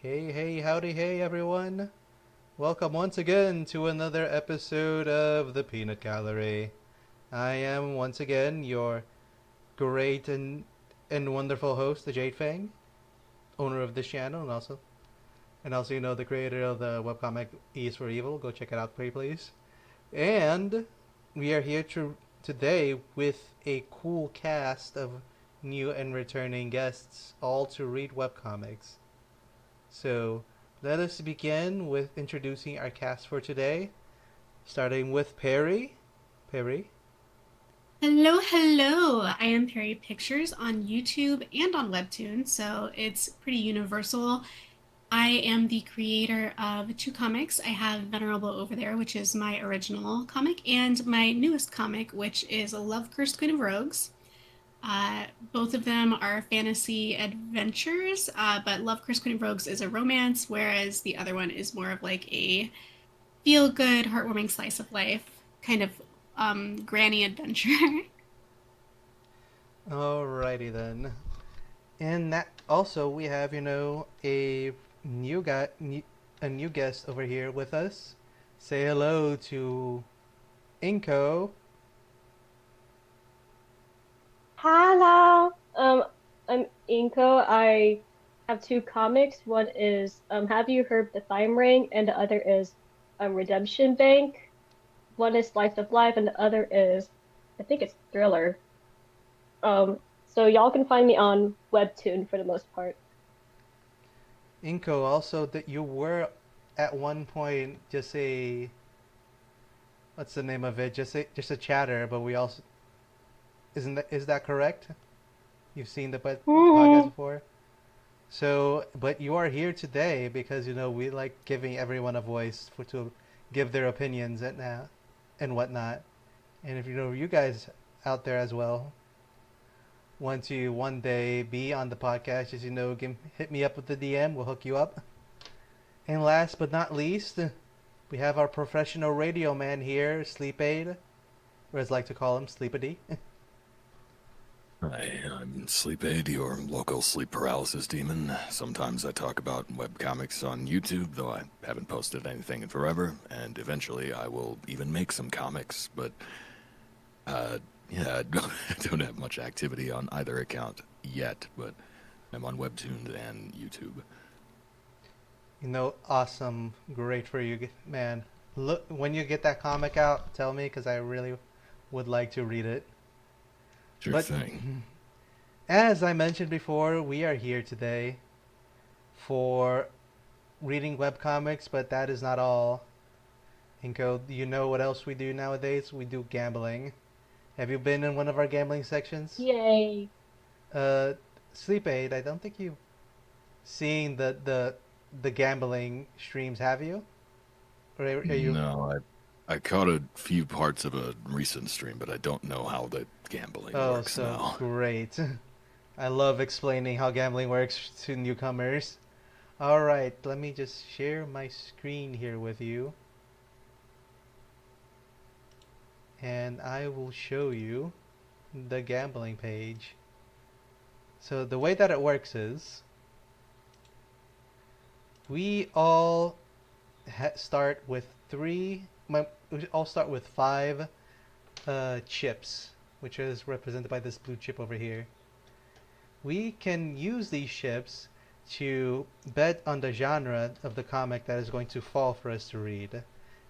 Hey, hey, howdy, hey, everyone. Welcome once again to another episode of the Peanut Gallery. I am once again your great and wonderful host, the Jade Fang, owner of this channel, and also the creator of the webcomic E is for Evil. Go check it out, please. And we are here today with a cool cast of new and returning guests, all to read webcomics. So let us begin with introducing our cast for today, starting with Perry. Perry. Hello, hello. I am Perry Pictures on YouTube and on Webtoon, so it's pretty universal. I am the creator of two comics. I have Venerable over there, which is my original comic, and my newest comic, which is Love Cursed Queen of Rogues. Both of them are fantasy adventures, but Love Cursed Queen of Rogues is a romance, whereas the other one is more of like a feel good, heartwarming slice of life kind of granny adventure. Alrighty then. And that also we have a new guy, a new guest over here with us. Say hello to Inko. Hello. I'm Inko. I have two comics. One is Have You Heard the Time Ring, and the other is Redemption Bank. One is Slice of Life, and the other is I think it's Thriller. So y'all can find me on Webtoon for the most part. Inko, also that you were at one point just a what's the name of it? Just a chatter, but we also is that correct? You've seen the podcast Mhm. before? So, but you are here today because we like giving everyone a voice to give their opinions and whatnot. And if you guys out there as well want to one day be on the podcast, just hit me up with the DM. We'll hook you up. And last but not least, we have our professional radio man here, Sleep Aid, or as I like to call him, Sleepity. Hi, I'm Sleep Aid, your local sleep paralysis demon. Sometimes I talk about webcomics on YouTube, though I haven't posted anything in forever, and eventually I will even make some comics, but uh, yeah, I don't have much activity on either account yet, but I'm on Webtoons and YouTube. Awesome, great for you, man. Look, when you get that comic out, tell me because I really would like to read it. Sure But thing. as I mentioned before, we are here today for reading webcomics, but that is not all. Inko, do you know what else we do nowadays? We do gambling. Have you been in one of our gambling sections? Yay. Uh, Sleep Aid, I don't think you've seen the gambling streams, have you? Or are you? No, I caught a few parts of a recent stream, but I don't know how the gambling Oh, works so now. great. I love explaining how gambling works to newcomers. Alright, let me just share my screen here with you. And I will show you the gambling page. So the way that it works is we all start with we all start with five chips, which is represented by this blue chip over here. We can use these chips to bet on the genre of the comic that is going to fall for us to read.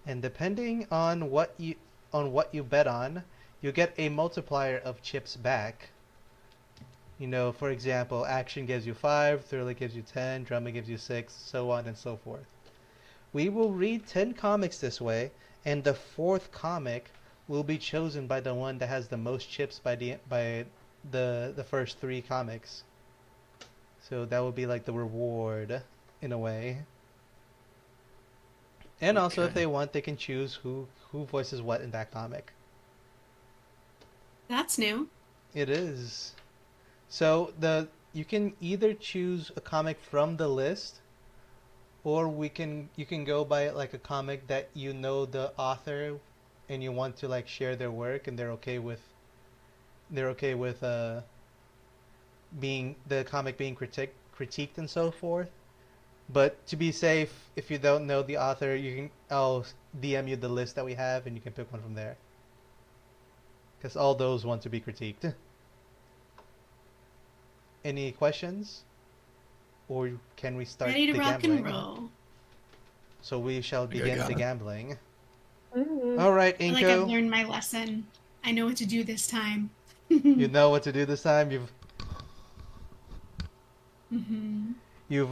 And depending on what you bet on, you get a multiplier of chips back. For example, action gives you 5, thriller gives you 10, drama gives you 6, so on and so forth. We will read 10 comics this way, and the fourth comic will be chosen by the one that has the most chips by the first 3 comics. So that would be like the reward in a way. And also if Okay. they want, they can choose who voices what in that comic. That's new. It is. So the you can either choose a comic from the list, or you can go by like a comic that the author and you want to like share their work and they're okay with being the comic being critiqued and so forth. But to be safe, if you don't know the author, I'll DM you the list that we have, and you can pick one from there. Because all those want to be critiqued. Any questions? Or can we start Ready to the rock and gambling? roll. So we shall I think I begin got the it. gambling. Mm. All right, I feel like I've Inko. learned my lesson. I know what to do this time. You know what to do this time. Hmm. You've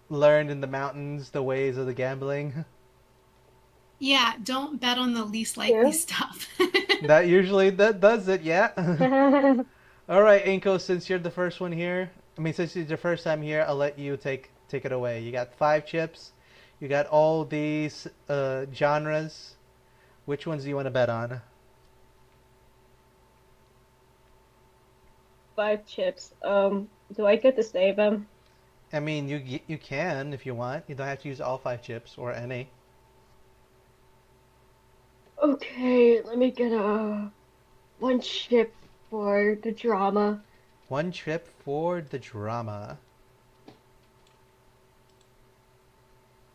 learned in the mountains the ways of the gambling. Yeah, don't bet on the least likely Yeah. stuff. That usually that does it. Yeah. All right, Inko. Since you're the first one here, I mean, since it's your first time here, I'll let you take it away. You got 5 chips. You got all these genres. Which ones do you want to bet on? 5 chips. Do I get to save them? I mean, you can if you want. You don't have to use all 5 chips or any. Okay, let me get a 1 chip for the drama. 1 chip for the drama.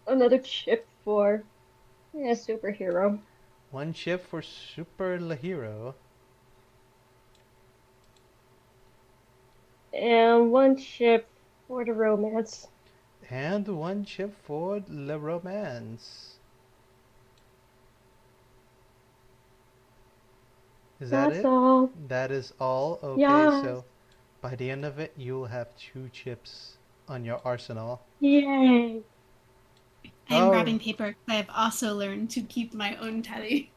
Another chip for superhero. 1 chip for super hero. And 1 chip for the romance. And 1 chip for le romance. Is that That's it? all. That is all? Okay, Yes. so by the end of it, you'll have 2 chips on your arsenal. Yay. I am Oh, grabbing paper because I have also learned to keep my own tally.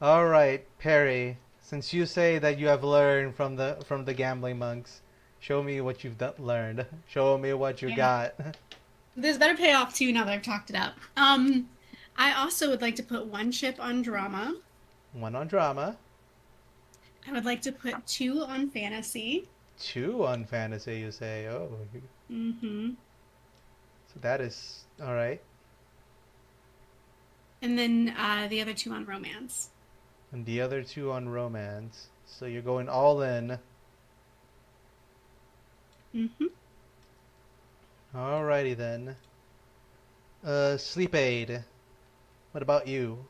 all right, Perry. Since you say that you have learned from the gambling monks, show me what you've learned. Show me what you Yeah. got. There's better payoff too now that I've talked it up. I also would like to put 1 chip on drama. 1 on drama, I would like to put 2 on fantasy. 2 on fantasy. You say, oh, Mm-hmm. so that is all right. And then the other 2 on romance. And the other 2 on romance. So you're going all in. Mm-hmm. Alrighty then. Sleep aid. What about you?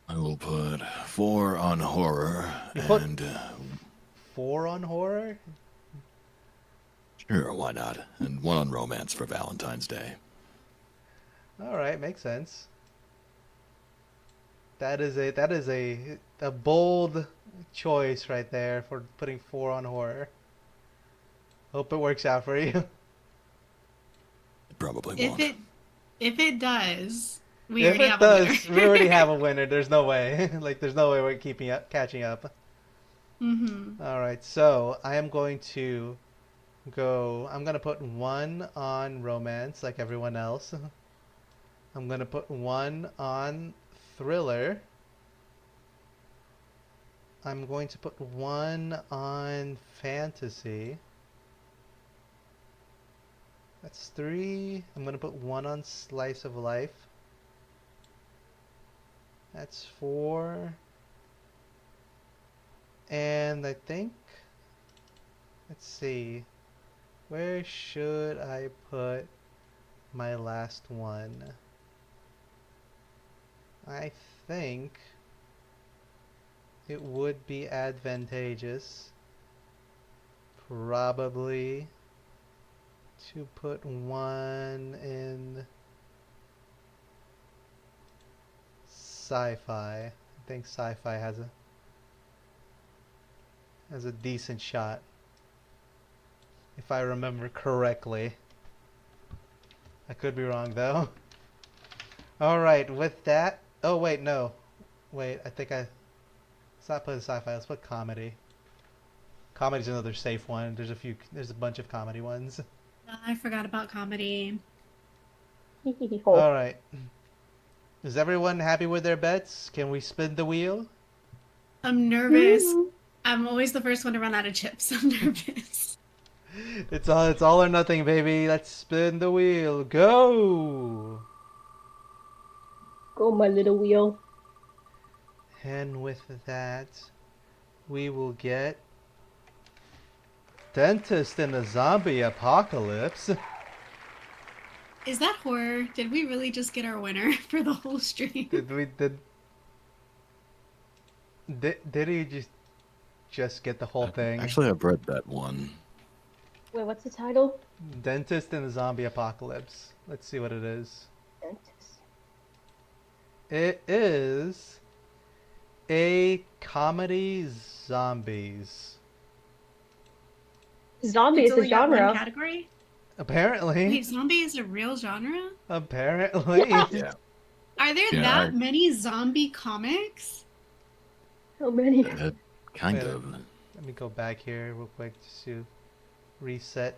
I will put 4 on horror You put and 4 on horror? sure, why not? And 1 on romance for Valentine's Day. Alright, makes sense. That is a bold choice right there for putting 4 on horror. Hope it works out for you. It probably If won't. it if it does, we If already it have a winner. does, we already have a winner. There's no way. Like there's no way we're catching up. Mm-hmm. Alright, so I am going to I'm gonna put 1 on romance like everyone else. I'm gonna put 1 on thriller. I'm going to put 1 on fantasy. That's 3. I'm gonna put 1 on slice of life. That's 4. And I think, let's see, where should I put my last one? I think it would be advantageous probably to put 1 in sci-fi. I think sci-fi has a decent shot if I remember correctly. I could be wrong though. All right, with that. Oh wait, no. Wait, I think let's not put sci-fi. Let's put comedy. Comedy's another safe one. There's a bunch of comedy ones. I forgot about comedy. All right. Is everyone happy with their bets? Can we spin the wheel? I'm nervous. I'm always the first one to run out of chips. I'm nervous. It's all or nothing, baby. Let's spin the wheel. Go. Go, my little wheel. And with that, we will get Dentist in a zombie apocalypse. Is that horror? Did we really just get our winner for the whole stream? Did he just get the whole thing? Actually, I've read that one. Wait, what's the title? Dentist in a zombie apocalypse. Let's see what it is. Dentist. It is a comedy zombies. Zombie It's is a only got one genre. category? Apparently. Wait, zombie is a real genre? Apparently. Yeah. Are there Yeah, that many zombie comics? How many? Kind Wait, of. Let me go back here real quick just to reset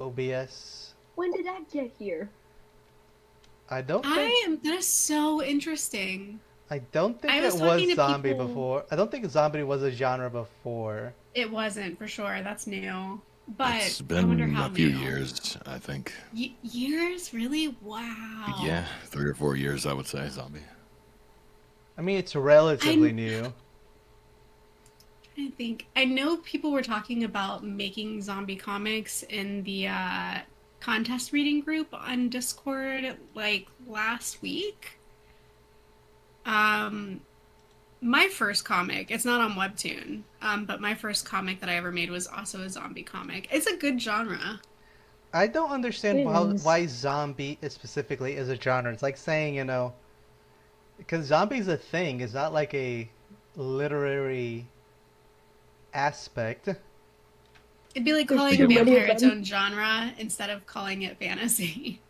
OBS. When did that get here? I don't think That is so interesting. I don't think I was it talking was to zombie people- before. I don't think zombie was a genre before. It wasn't for sure. That's new. But It's I wonder been how a few new. years, I think. Years? Really? Wow. Yeah, 3 or 4 years, I would say, zombie. I mean, it's relatively new. I think I know people were talking about making zombie comics in the contest reading group on Discord like last week. My first comic, it's not on Webtoon, but my first comic that I ever made was also a zombie comic. It's a good genre. I don't understand It is. why zombie is specifically is a genre. It's like saying, because zombie's a thing. It's not like a literary aspect. It'd be like There's calling too many of vampire its them. own genre instead of calling it fantasy.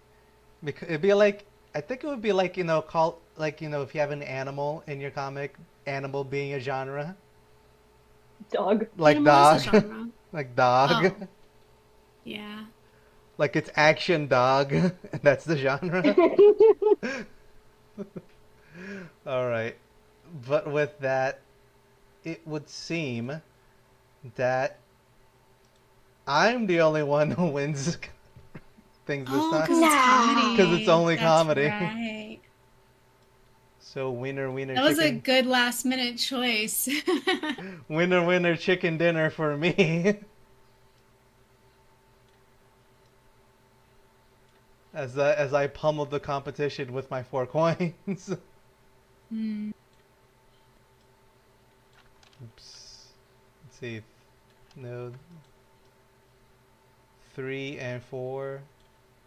It'd be like, I think it would be like, if you have an animal in your comic, animal being a genre. Dog. Like Animal is a dog. genre. Like dog. Oh. Yeah. Like it's action dog. That's the genre. Alright. But with that, it would seem that I'm the only one who wins things this Oh, time. because it's comedy. 'Cause it's only That's comedy. Right. So winner, That was a chicken. good last minute choice. Winner, chicken dinner for me. As I pummeled the competition with my 4 coins. Hmm. Oops. Let's see. No. 3 and 4.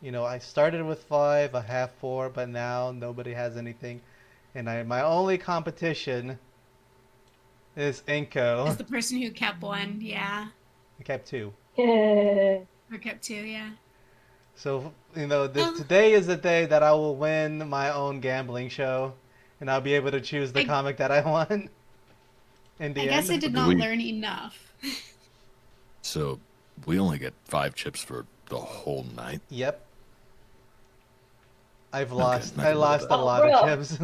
I started with 5, I have 4, but now nobody has anything. And my only competition is Inko. Is the person who kept one, yeah. I kept 2. Yeah. Or kept two, yeah. So, Oh. today is the day that I will win my own gambling show. And I'll be able to choose the I- comic that I want. In the I guess I end. did Do not we- learn enough. So, we only get 5 chips for the whole night. Yep. I've Okay, lost. I I can live lost with a that. lot Oh, of bro. chips.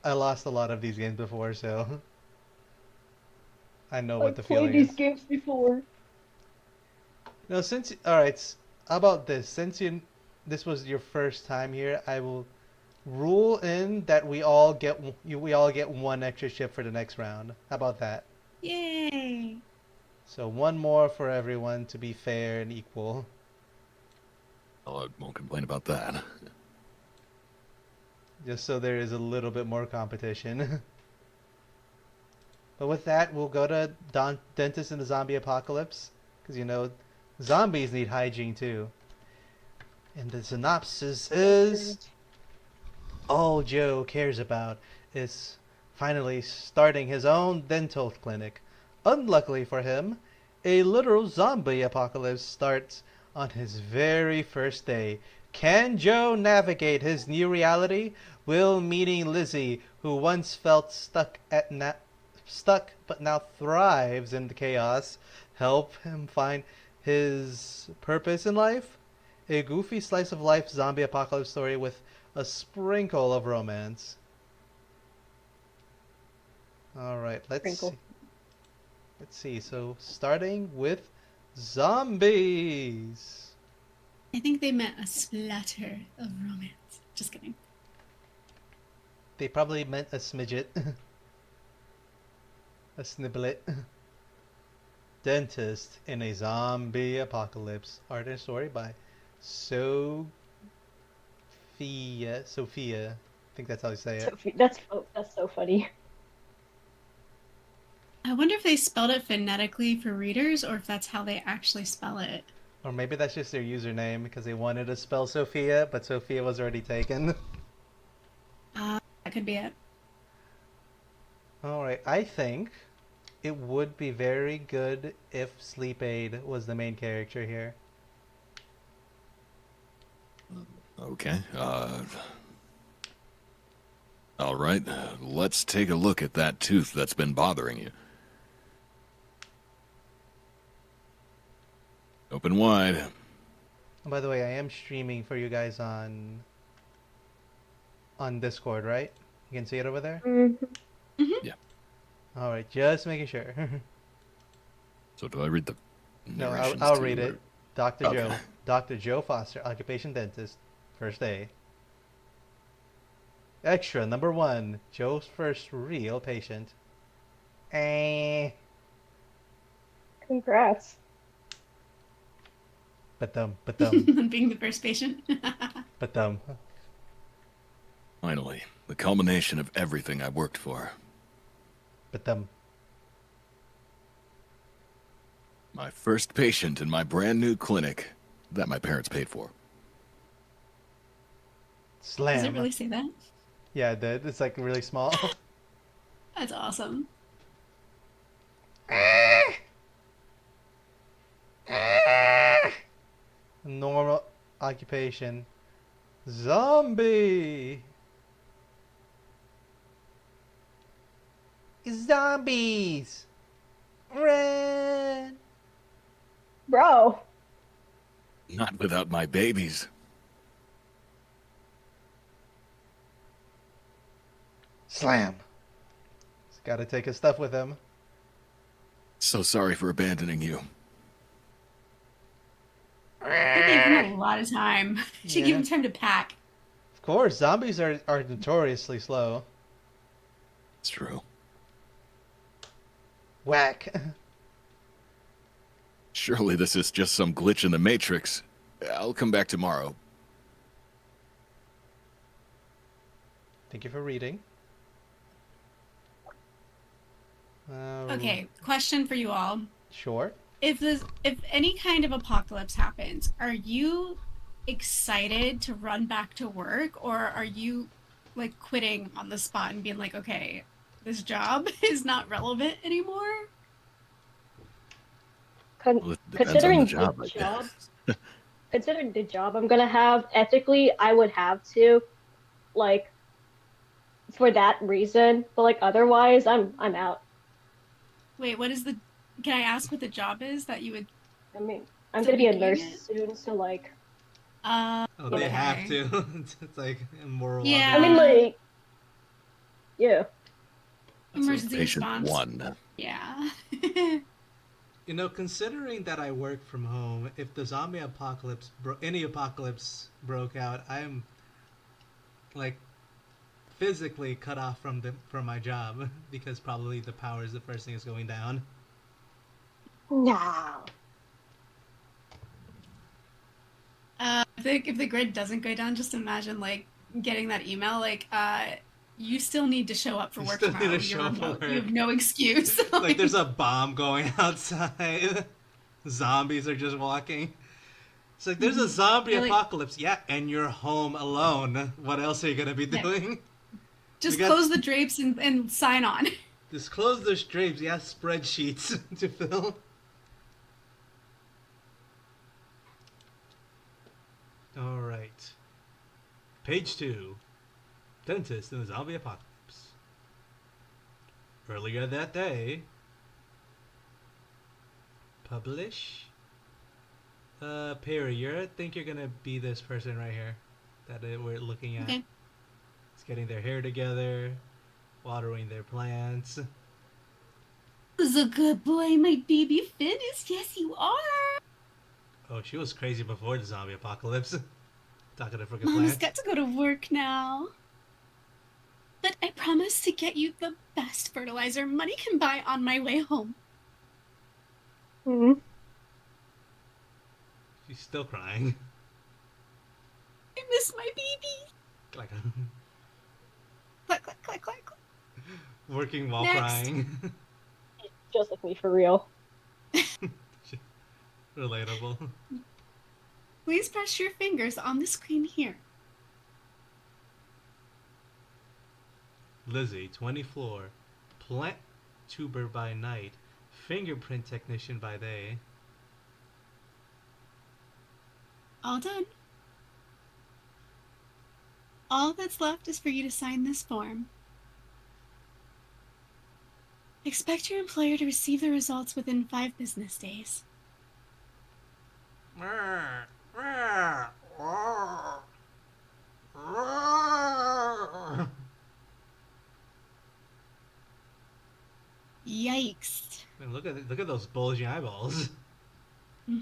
I lost a lot of these games before, so I know what I've the played feeling these is. games before. No, all right. How about this? This was your first time here, I will rule in that we all get 1 extra chip for the next round. How about that? Yay! So 1 more for everyone to be fair and equal. Oh, I won't complain about that. Just so there is a little bit more competition. But with that, we'll go to Dentist in the Zombie Apocalypse. Because, zombies need hygiene too. And the synopsis is all Joe cares about is finally starting his own dental clinic. Unluckily for him, a literal zombie apocalypse starts on his very first day. Can Joe navigate his new reality? Will meeting Lizzie, who once felt stuck but now thrives in the chaos, help him find his purpose in life? A goofy slice of life zombie apocalypse story with a sprinkle of romance. All right, let's Sprinkle. see. Let's see. So, starting with zombies. I think they meant a splatter of romance. Just kidding. They probably meant a smidget. A sniblet. Dentist in a zombie apocalypse. Art and story by Sophia. Sophia. I think that's how you say it. So that's so funny. I wonder if they spelled it phonetically for readers or if that's how they actually spell it. Or maybe that's just their username because they wanted to spell Sophia, but Sophia was already taken. That could be it. Alright, I think it would be very good if Sleep Aid was the main character here. Okay. All right. Let's take a look at that tooth that's been bothering you. Open wide. And by the way, I am streaming for you guys on Discord, right? You can see it over there? Mhm. Mm-hmm. Yeah. Alright, just making sure. So do I read the No, narrations I'll too, read or- it. Dr. Okay. Joe. Dr. Joe Foster, occupation dentist, first day. Extra number 1, Joe's first real patient. Eh. Congrats. But dumb. Being the first patient. But dumb. Finally, the culmination of everything I worked for. But dumb. My first patient in my brand new clinic that my parents paid for. Slam. Does it really say that? Yeah, it did. It's like really small. That's awesome. Normal occupation. Zombie. Zombies. Run. Bro. Not without my babies. Slam. He's got to take his stuff with him. So sorry for abandoning you. I gave him a lot of time. She gave Yeah. him time to pack. Of course, zombies are notoriously slow. It's true. Whack. Surely this is just some glitch in the Matrix. I'll come back tomorrow. Thank you for reading. Okay, question for you all. Sure. If any kind of apocalypse happens, are you excited to run back to work, or are you like quitting on the spot and being like, okay, this job is not relevant anymore? Well, it depends Considering on the job, I job, guess. considering the job I'm gonna have, ethically, I would have to, like, for that reason. But like otherwise, I'm out. Wait, what is the? Can I ask what the job is that you would? I mean, I'm Still gonna be a be doing nurse it? soon, so like, Oh, they okay. have to. It's like immoral. Yeah. I mean, like, yeah. That's Emergency patient response. 1. Yeah. You know, considering that I work from home, if the zombie apocalypse, any apocalypse broke out, I'm like physically cut off from my job because probably the power is the first thing that's going down. No. If the grid doesn't go down, just imagine like getting that email like, you still need to show up for You work still tomorrow. need to You're show up for remote. You work." have no excuse. Like there's a bomb going outside. Zombies are just walking. It's like there's a zombie You're like- apocalypse. Yeah, and you're home alone. What else are you gonna be Yeah. doing? Just we got- close the drapes and sign on. Just close those drapes. Yeah, spreadsheets to fill. All right. Page 2. Dentist in the zombie apocalypse. Earlier that day. Publish. Perry, I think you're gonna be this person right here that we're looking at. Okay. It's getting their hair together, watering their plants. Who's a good boy, my baby Finnis? Yes, you are. Oh, she was crazy before the zombie apocalypse. Talking to freaking Mom's plants. got to go to work now. but I promise to get you the best fertilizer money can buy on my way home. Hmm. She's still crying. I miss my baby. Like Click, click, click, click, click. working while Next. crying. Just like me for real. Relatable. Please press your fingers on the screen here. Lizzie, 20 floor, plant tuber by night, fingerprint technician by day. All done. All that's left is for you to sign this form. Expect your employer to receive the results within 5 business days. Yikes. Man, look at those bulging eyeballs.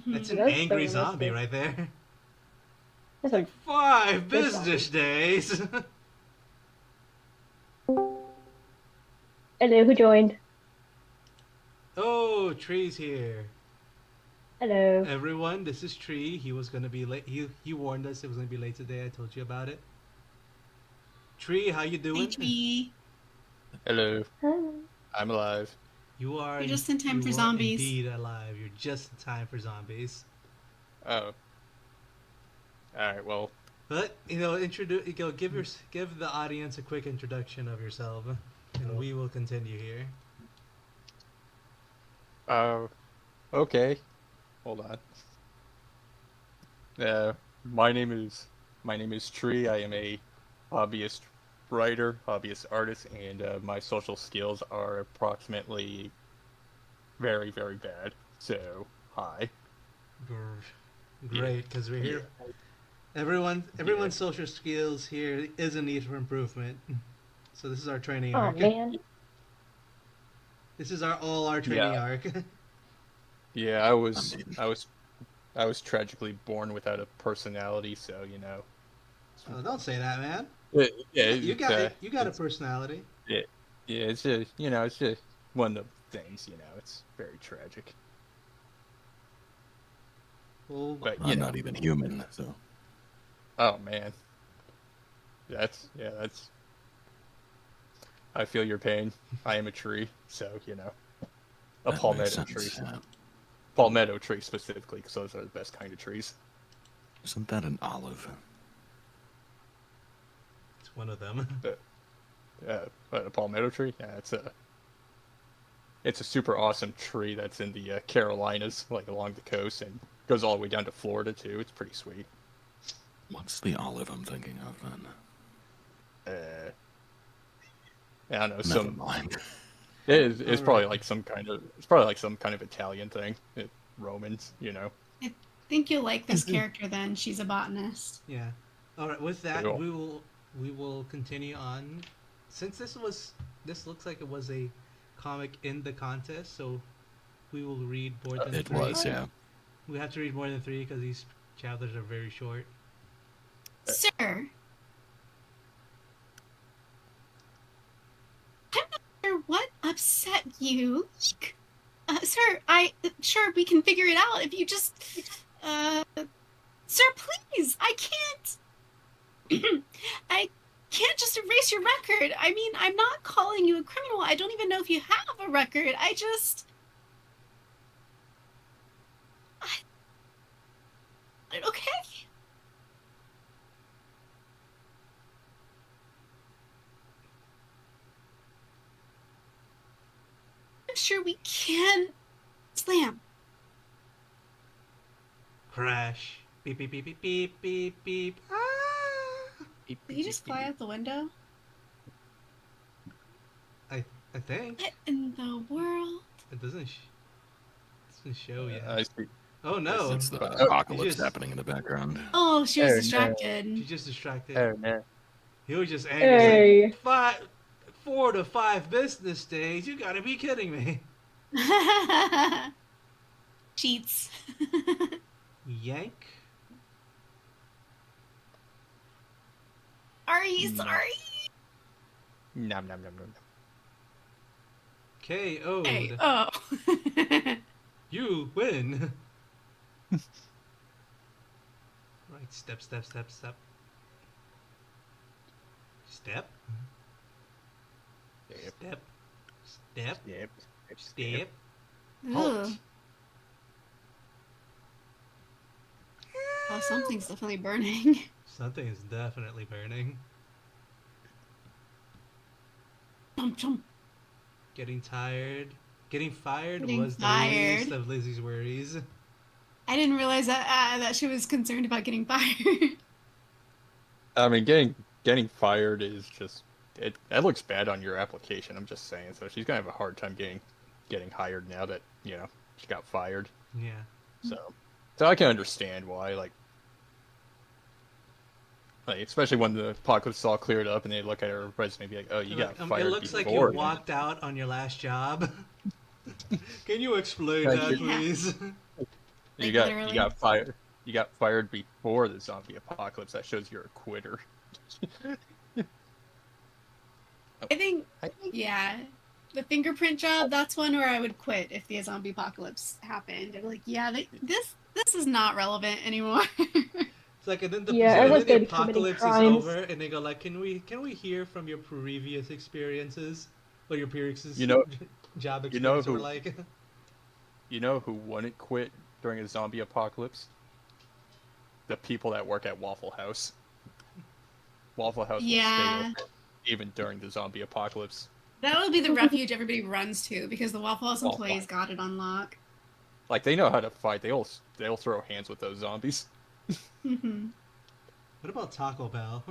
That's an That's so angry zombie realistic. right there. That's like 5 big business days. Hello, who joined? Oh, Tree's here. Hello. Everyone, this is Tree. He was gonna be late. He warned us it was gonna be late today. I told you about it. Tree, how you Hey, doing? Tree. Hello, Hi. I'm alive. You are. You're just in time for you are zombies. indeed alive. You're just in time for zombies. Oh, alright, well, But introduce. Give the audience a quick introduction of yourself, and we will continue here. uh, okay, hold on. My name is Tree. I am a hobbyist writer, hobbyist artist, and my social skills are approximately very, very bad. So, hi. Great, because we're Yeah. here. Everyone's social skills here is a need for improvement. So this is our training Oh arc. man. This is our Yeah, training arc. yeah, I was tragically born without a personality, so, Oh, don't say that, man. Yeah, yeah, You got it. You got a personality. yeah, yeah, it's just, it's just one of the things, it's very tragic. Well, But, I'm not even human, so oh man, that's, I feel your pain. I am a tree, so, a that makes palmetto tree. sense. Yeah. Palmetto tree specifically, because those are the best kind of trees. Isn't that an olive? it's one of them. But a palmetto tree, yeah, it's a super awesome tree that's in the Carolinas, like along the coast, and goes all the way down to Florida too. It's pretty sweet. What's the olive I'm thinking of then? I don't know, Never mind. it's probably Alright. like it's probably like some kind of Italian thing. Romans, I think you'll like this character then. She's a botanist. Yeah. All right. With that, Cool. we will continue on. Since this looks like it was a comic in the contest, so we will read more than It 3. was, yeah. We have to read more than 3 because these chapters are very short. Sir, I'm not sure what upset you. Sir, sure we can figure it out if you just, sir, please, I can't just erase your record. I mean, I'm not calling you a criminal. I don't even know if you have a record. Okay. I'm sure we can. Slam. Crash. Beep beep beep beep beep beep beep. Ah! Did he just fly out the window? I think What in the world? it doesn't show yet. I see. Oh no! It's the Oh, apocalypse just- happening in the background. Oh, she was Oh, no. distracted. She just distracted. Oh no. He was just angry. Hey. Like, 4 to 5 business days. You gotta be kidding me. Cheats. Yank. Sorry. Nom nom nom nom. Hey, KO'd. oh. You win. Right, step, step, step, step. Step, Yep. step, step, Yep. step. Ugh. Halt. Oh, something's definitely burning. Something is definitely burning. Chomp, chomp. Getting tired. Getting fired Getting was the least fired. of Lizzie's worries. I didn't realize that she was concerned about getting fired. I mean, getting fired is just it. That looks bad on your application. I'm just saying. So she's gonna have a hard time getting hired now that she got fired. Yeah. So I can understand why. Like especially when the apocalypse is all cleared up and they look at her resume and be like, "Oh, you got Like, fired it looks like you before." walked out on your last job. Can you explain Yeah, that, you- Yeah. please? You Like, got literally. you got fired. You got fired before the zombie apocalypse. That shows you're a quitter. I think, I think yeah, the fingerprint job, that's one where I would quit if the zombie apocalypse happened. I'm like, yeah, this is not relevant anymore. It's like, and then Yeah, so everyone's then the gonna be committing apocalypse is crimes. over, and they go like, "Can we hear from your previous experiences, what your previous you know job you know experiences were who like?" you know who wouldn't quit during a zombie apocalypse? The people that work at Waffle House. Waffle House will stay Yeah, open even during the zombie apocalypse. that would be the refuge everybody runs to because the Waffle House Waffle employees House. got it on lock. Like they know how to fight. They'll throw hands with those zombies. Hmm. What about Taco Bell?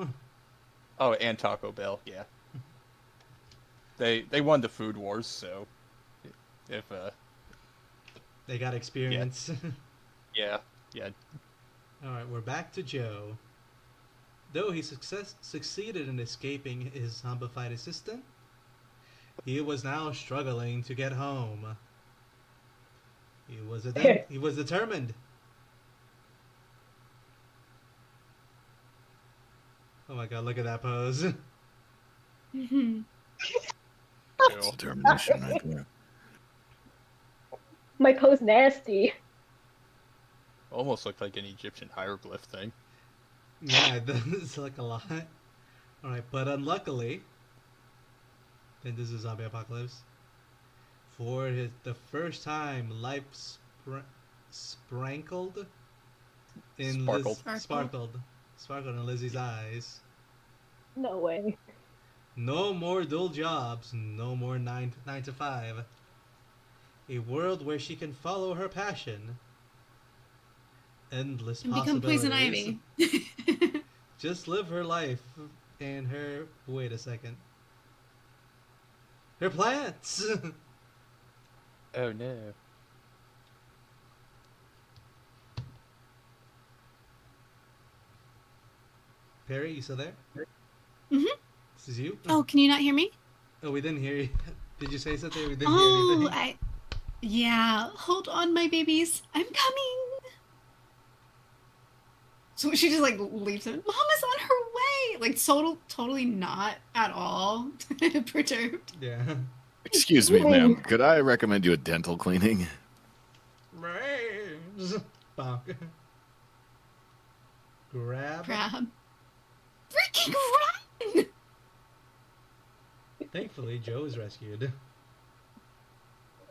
Oh, and Taco Bell. Yeah, they won the food wars. So if They got yeah experience. yeah yeah All right, we're back to Joe. Though he succeeded in escaping his zombified assistant, he was now struggling to get home. He was determined. Oh my god, look at that pose. Hmm. That's determination right there. My pose nasty. almost looked like an Egyptian hieroglyph thing. Yeah, it does look a lot. Alright, but unluckily, then this is zombie apocalypse. For the first time, life sprankled in Sparkled. Sparkled in Lizzie's eyes. No way. No more dual jobs, no more nine to five. A world where she can follow her passion. Endless And become poison possibilities. ivy. Just live her life and her. Wait a second. Her plants. Oh no. Perry, you still there? Hmm. This is you. Oh, can you not hear me? Oh, we didn't hear you. Did you say something? We didn't hear Oh, anything. yeah. Hold on, my babies. I'm coming. So she just like leaves him. Mama's on her way. Like totally not at all perturbed. Yeah. Excuse me, ma'am. Could I recommend you a dental cleaning? Brains. Bonk. Grab. Crab. Freaking run! Thankfully, Joe is rescued.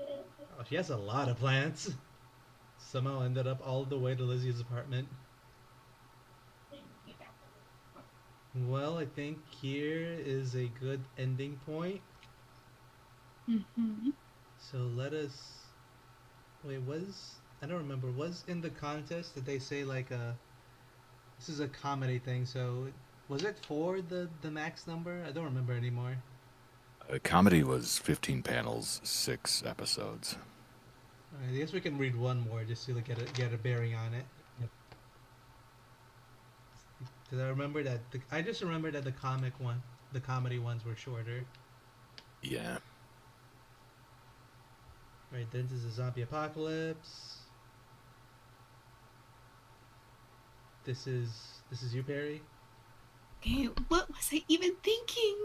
Oh, she has a lot of plants. Somehow ended up all the way to Lizzie's apartment. Well, I think here is a good ending point. Mm-hmm. So let us. Wait, I don't remember. Was in the contest did they say like this is a comedy thing? So was it for the max number? I don't remember anymore. Comedy was 15 panels, 6 episodes. All right, I guess we can read one more just to like, get a bearing on it. Because I remember that I just remember that the comedy ones were shorter. Yeah. Right, then this is a zombie apocalypse. This is you, Perry. Okay, what was I even thinking?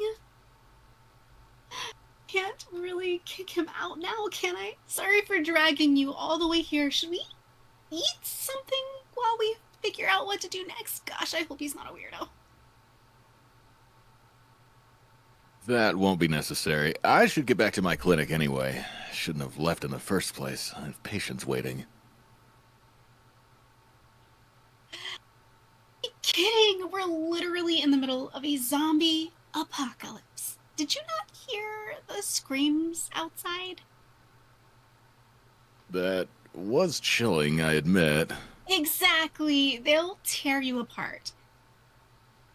can't really kick him out now, can I? Sorry for dragging you all the way here. Should we eat something while we figure out what to do next? Gosh, I hope he's not a weirdo. That won't be necessary. I should get back to my clinic anyway. Shouldn't have left in the first place. I have patients waiting. Are you kidding? We're literally in the middle of a zombie apocalypse. Did you not hear the screams outside? That was chilling, I admit. Exactly. They'll tear you apart.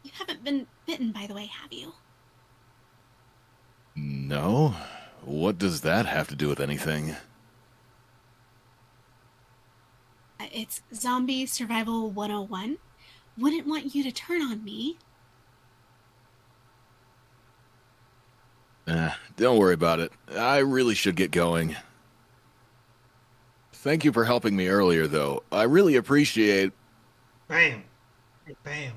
You haven't been bitten, by the way, have you? No? What does that have to do with anything? It's Zombie Survival 101. Wouldn't want you to turn on me. Don't worry about it. I really should get going. Thank you for helping me earlier, though. I really appreciate... Bam! Bam!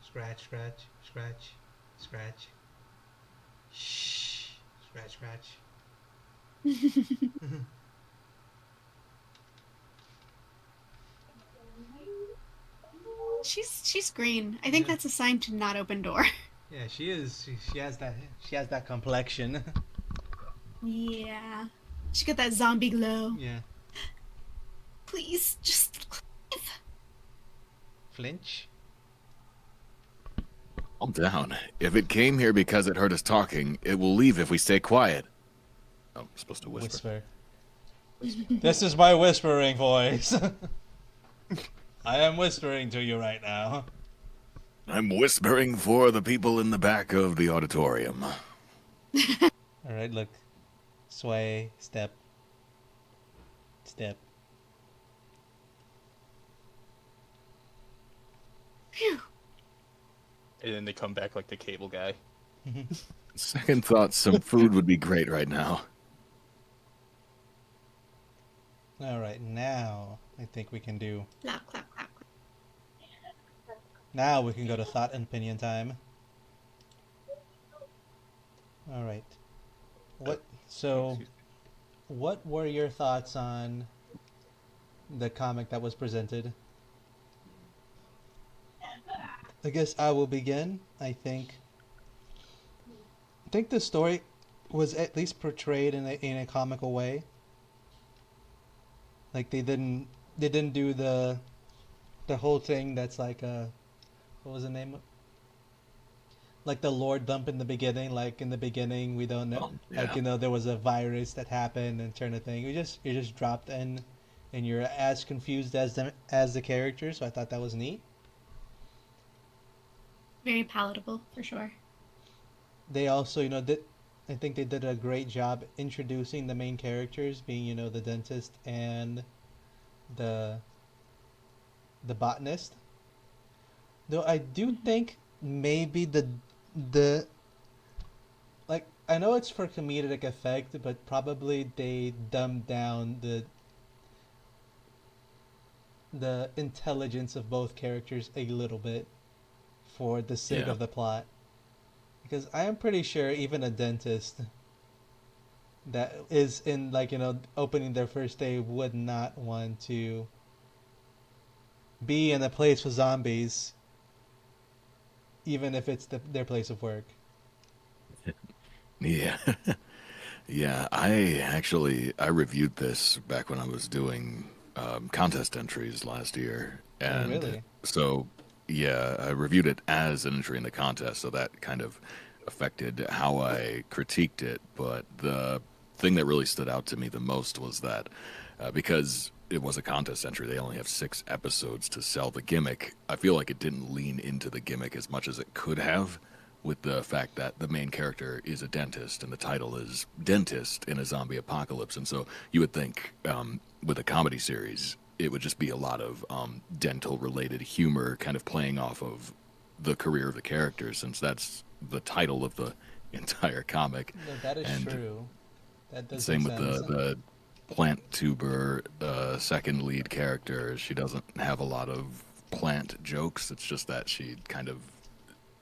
Scratch, scratch, scratch, scratch. Shh. Scratch, scratch. She's green. I think that's a sign to not open door. Yeah, she is. She has that. She has that complexion. Yeah. She got that zombie glow. Yeah. Please, just leave. Flinch. Calm down. If it came here because it heard us talking, it will leave if we stay quiet. Oh, I'm supposed to whisper. This is my whispering voice. I am whispering to you right now. I'm whispering for the people in the back of the auditorium. All right, look. Sway, step. Step. Phew. And then they come back like the cable guy. Second thought, some food would be great right now. All right, now I think we can do. Clap, clap, clap. Now we can go to thought and opinion time. All right. What were your thoughts on the comic that was presented? I guess I will begin. I think the story was at least portrayed in a comical way. Like they didn't do the whole thing that's like what was the name? Like the lore dump in the beginning. Like in the beginning, we don't know. Yeah. Like there was a virus that happened and turn of thing. You're just dropped in, and you're as confused as the character. So I thought that was neat. Very palatable, for sure. They also I think they did a great job introducing the main characters, being the dentist and the botanist. Though I do think maybe the like I know it's for comedic effect, but probably they dumbed down the intelligence of both characters a little bit for the sake of the plot. Because I am pretty sure even a dentist that is in opening their first day would not want to be in a place with zombies, even if it's their place of work. Yeah. Yeah, I reviewed this back when I was doing contest entries last year. And really? So, yeah, I reviewed it as an entry in the contest, so that kind of affected how I critiqued it. But the thing that really stood out to me the most was that because it was a contest entry, they only have 6 episodes to sell the gimmick. I feel like it didn't lean into the gimmick as much as it could have, with the fact that the main character is a dentist and the title is Dentist in a Zombie Apocalypse. And so you would think with a comedy series, it would just be a lot of dental-related humor kind of playing off of the career of the character, since that's the title of the entire comic. No, that is And true. That does same make with sense. the plant tuber second lead character. She doesn't have a lot of plant jokes. It's just that she kind of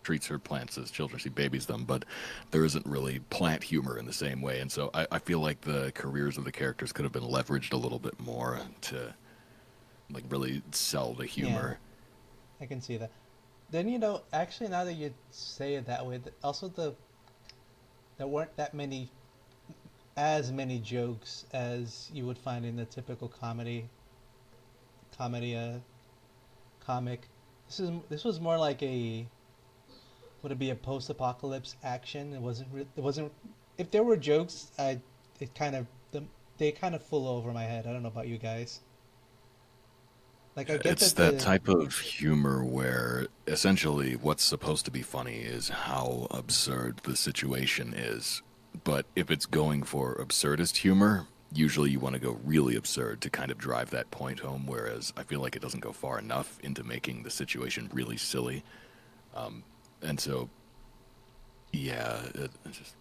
treats her plants as children. She babies them, but there isn't really plant humor in the same way. And so I feel like the careers of the characters could have been leveraged a little bit more to like really sell the Yeah, humor. I can see that. Then actually, now that you say it that way, also there weren't that many as many jokes as you would find in the typical comedy comic. This was more like a would it be a post-apocalypse action? It wasn't. If there were jokes, it kind of they kind of flew over my head. I don't know about you guys. Like I get It's that that type of humor where essentially what's supposed to be funny is how absurd the situation is. But if it's going for absurdist humor, usually you want to go really absurd to kind of drive that point home, whereas I feel like it doesn't go far enough into making the situation really silly. And so, yeah, it just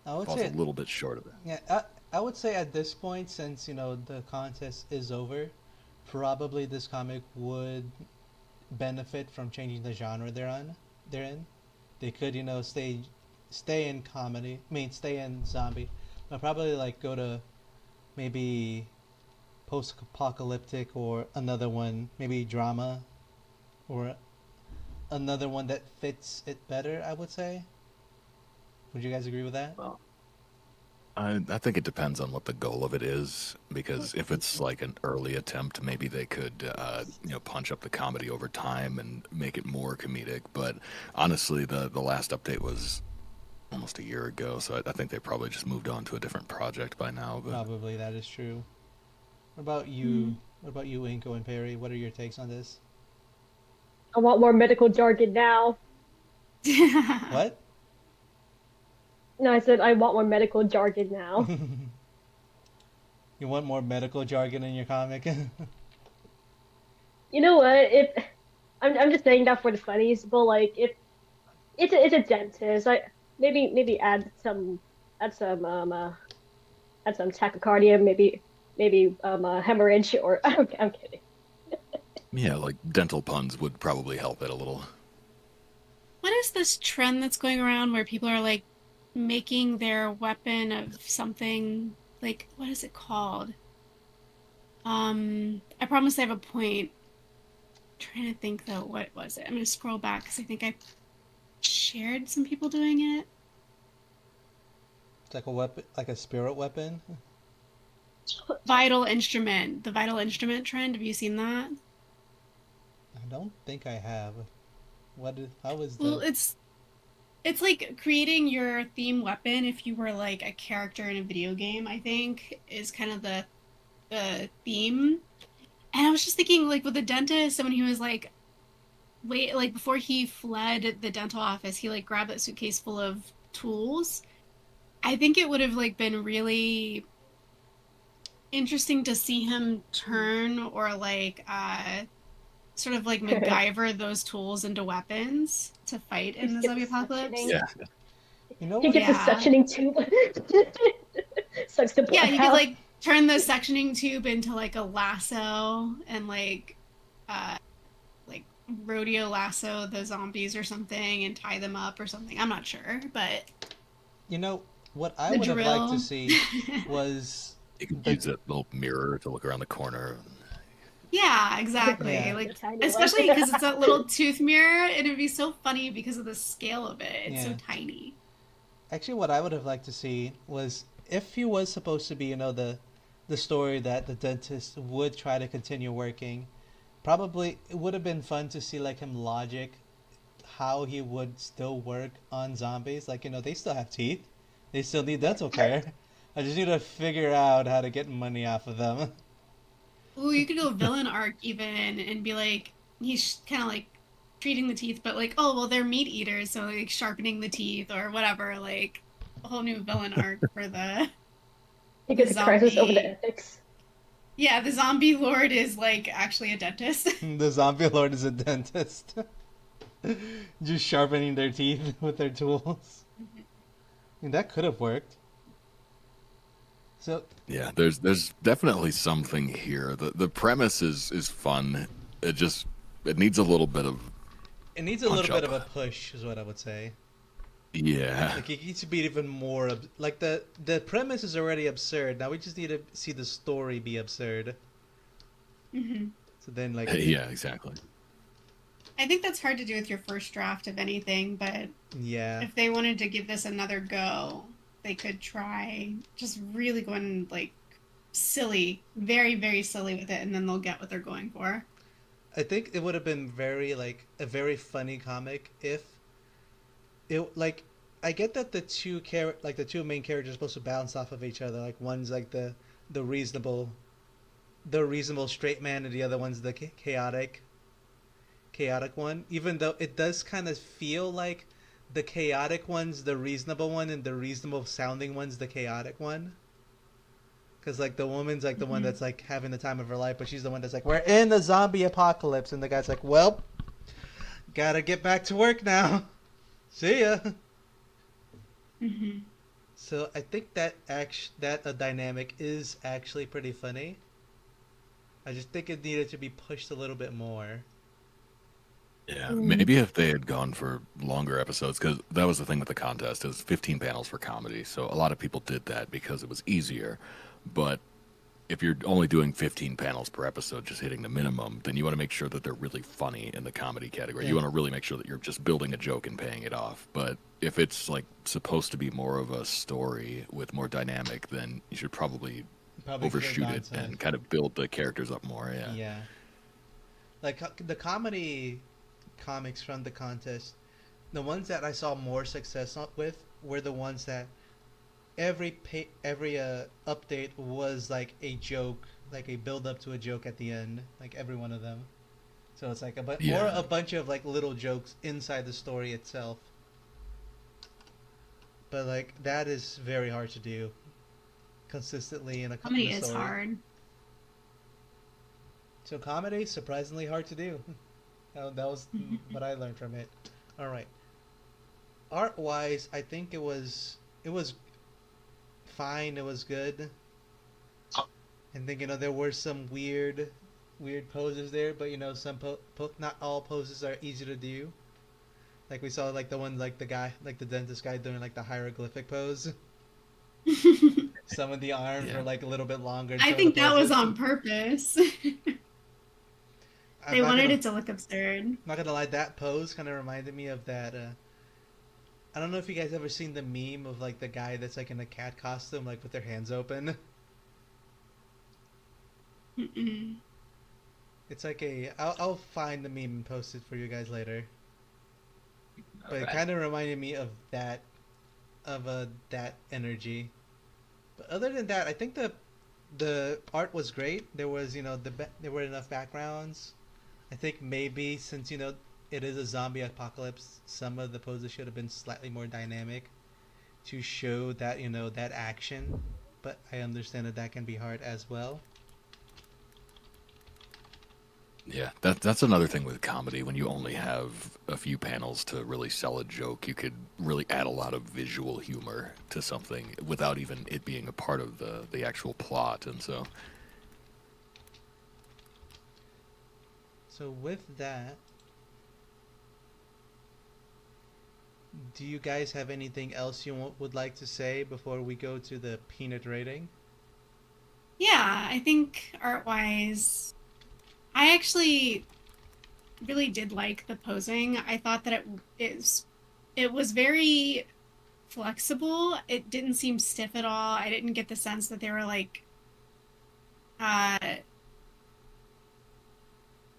I would falls a say little bit short of it. yeah. I would say at this point, since the contest is over, probably this comic would benefit from changing the genre they're in. They could, stay in comedy. I mean, stay in zombie, but probably like go to maybe post-apocalyptic or another one, maybe drama or another one that fits it better. I would say. Would you guys agree with that? Well, I think it depends on what the goal of it is, because if it's like an early attempt, maybe they could, punch up the comedy over time and make it more comedic. But honestly, the last update was almost a year ago, so I think they probably just moved on to a different project by now. But Probably that is true. What about Mm. you? What about you, Inko and Perry? What are your takes on this? I want more medical jargon now. What? No, I said I want more medical jargon now. You want more medical jargon in your comic? You know what? If I'm just saying that for the funnies, but like if it's a dentist, I maybe add some add some tachycardia, maybe hemorrhage or I'm kidding. yeah, like dental puns would probably help it a little. What is this trend that's going around where people are like making their weapon of something like what is it called? I promise I have a point. I'm trying to think though, what was it? I'm gonna scroll back because I think I shared some people doing it. It's like a weapon, like a spirit weapon. Vital instrument, the vital instrument trend. Have you seen that? I don't think I have. How is Well, the? it's like creating your theme weapon if you were like a character in a video game, I think, is kind of the theme. And I was just thinking, like, with the dentist, when he was like, wait, like, before he fled the dental office, he, like, grabbed that suitcase full of tools. I think it would have, like, been really interesting to see him turn or, like, sort of like MacGyver those tools into weapons to fight in Just the get zombie the apocalypse. suctioning. Yeah, You know You what? get the Yeah. suctioning tube. Sucks the Yeah, blood you could out. like turn the suctioning tube into like a lasso and uh like rodeo lasso the zombies or something and tie them up or something. I'm not sure, but You know what I the would have liked to drill. see was you could the use that little mirror to look around the corner. Yeah, exactly. yeah, The Like tiny one. especially because it's that little tooth mirror, it'd be so funny because of the scale of it. It's so yeah. tiny. Actually, what I would have liked to see was if he was supposed to be, the story that the dentist would try to continue working. Probably it would have been fun to see like him logic how he would still work on zombies. Like they still have teeth, they still need dental care. I just need to figure out how to get money off of them. Ooh, you could go villain arc even and be like he's kind of like treating the teeth, but like oh well they're meat eaters, so like sharpening the teeth or whatever. Like a whole new villain arc for He the gets a crisis over the zombie. ethics. Yeah, the zombie lord is like actually a dentist. The zombie lord is a dentist, just sharpening their teeth with their tools. I mean, that could have worked. So Yeah, there's definitely something here. The premise is fun. It needs a little bit of It needs a punch little bit up. of a push, is what I would say. Yeah. Like it needs to be even more like the premise is already absurd. Now we just need to see the story be absurd. Hmm. So then like Yeah, exactly. I think that's hard to do with your first draft of anything, but yeah, if they wanted to give this another go, they could try just really going like silly, very, very silly with it, and then they'll get what they're going for. I think it would have been very like a very funny comic if it like I get that the two main characters are supposed to bounce off of each other. Like one's like the reasonable the reasonable straight man and the other one's the chaotic one. Even though it does kind of feel like the chaotic one's the reasonable one and the reasonable sounding one's the chaotic one. Cause like the woman's like the one Hmm. that's like having the time of her life, but she's the one that's like, we're in the zombie apocalypse, and the guy's like, well, gotta get back to work now. See ya. Hmm. So I think that a dynamic is actually pretty funny. I just think it needed to be pushed a little bit more. Yeah, Mm. maybe if they had gone for longer episodes, because that was the thing with the contest, it was 15 panels for comedy. So a lot of people did that because it was easier. But if you're only doing 15 panels per episode, just hitting the minimum, then you want to make sure that they're really funny in the comedy category. You Yeah, want to really make sure that you're just building a joke and paying it off. But if it's like supposed to be more of a story with more dynamic, then you should probably probably should have overshoot gone it to and kind of build the characters up more. Yeah. yeah. Like the comedy comics from the contest, the ones that I saw more success with were the ones that every update was like a joke, like a build up to a joke at the end, like every one of them. So it's like more Yeah. a bunch of like little jokes inside the story itself. But like that is very hard to do consistently in Comedy a is story. hard. So comedy surprisingly hard to do. That was what I learned from it. All right. Art wise, I think it was fine. It was good. I think there were some weird poses there, but not all poses are easy to do. Like we saw like the one like the guy like the dentist guy doing like the hieroglyphic pose. Some of the arms were Yeah. like a little bit longer in I some of the think that was poses. on purpose. I'm They not wanted gonna it to look absurd. not gonna lie, that pose kind of reminded me of that. I don't know if you guys ever seen the meme of like the guy that's like in a cat costume, like with their hands open. Mm-mm. It's like I'll find the meme and post it for you guys later. All But it right. kind of reminded me of that energy. But other than that, I think the art was great. There was there were enough backgrounds. I think maybe since it is a zombie apocalypse, some of the poses should have been slightly more dynamic to show that that action. But I understand that can be hard as well. Yeah, that's another thing with comedy. When you only have a few panels to really sell a joke, you could really add a lot of visual humor to something without even it being a part of the actual plot. And so, So with that, do you guys have anything else you would like to say before we go to the peanut rating? Yeah, I think art wise, I actually really did like the posing. I thought that it was very flexible. It didn't seem stiff at all. I didn't get the sense that they were like uh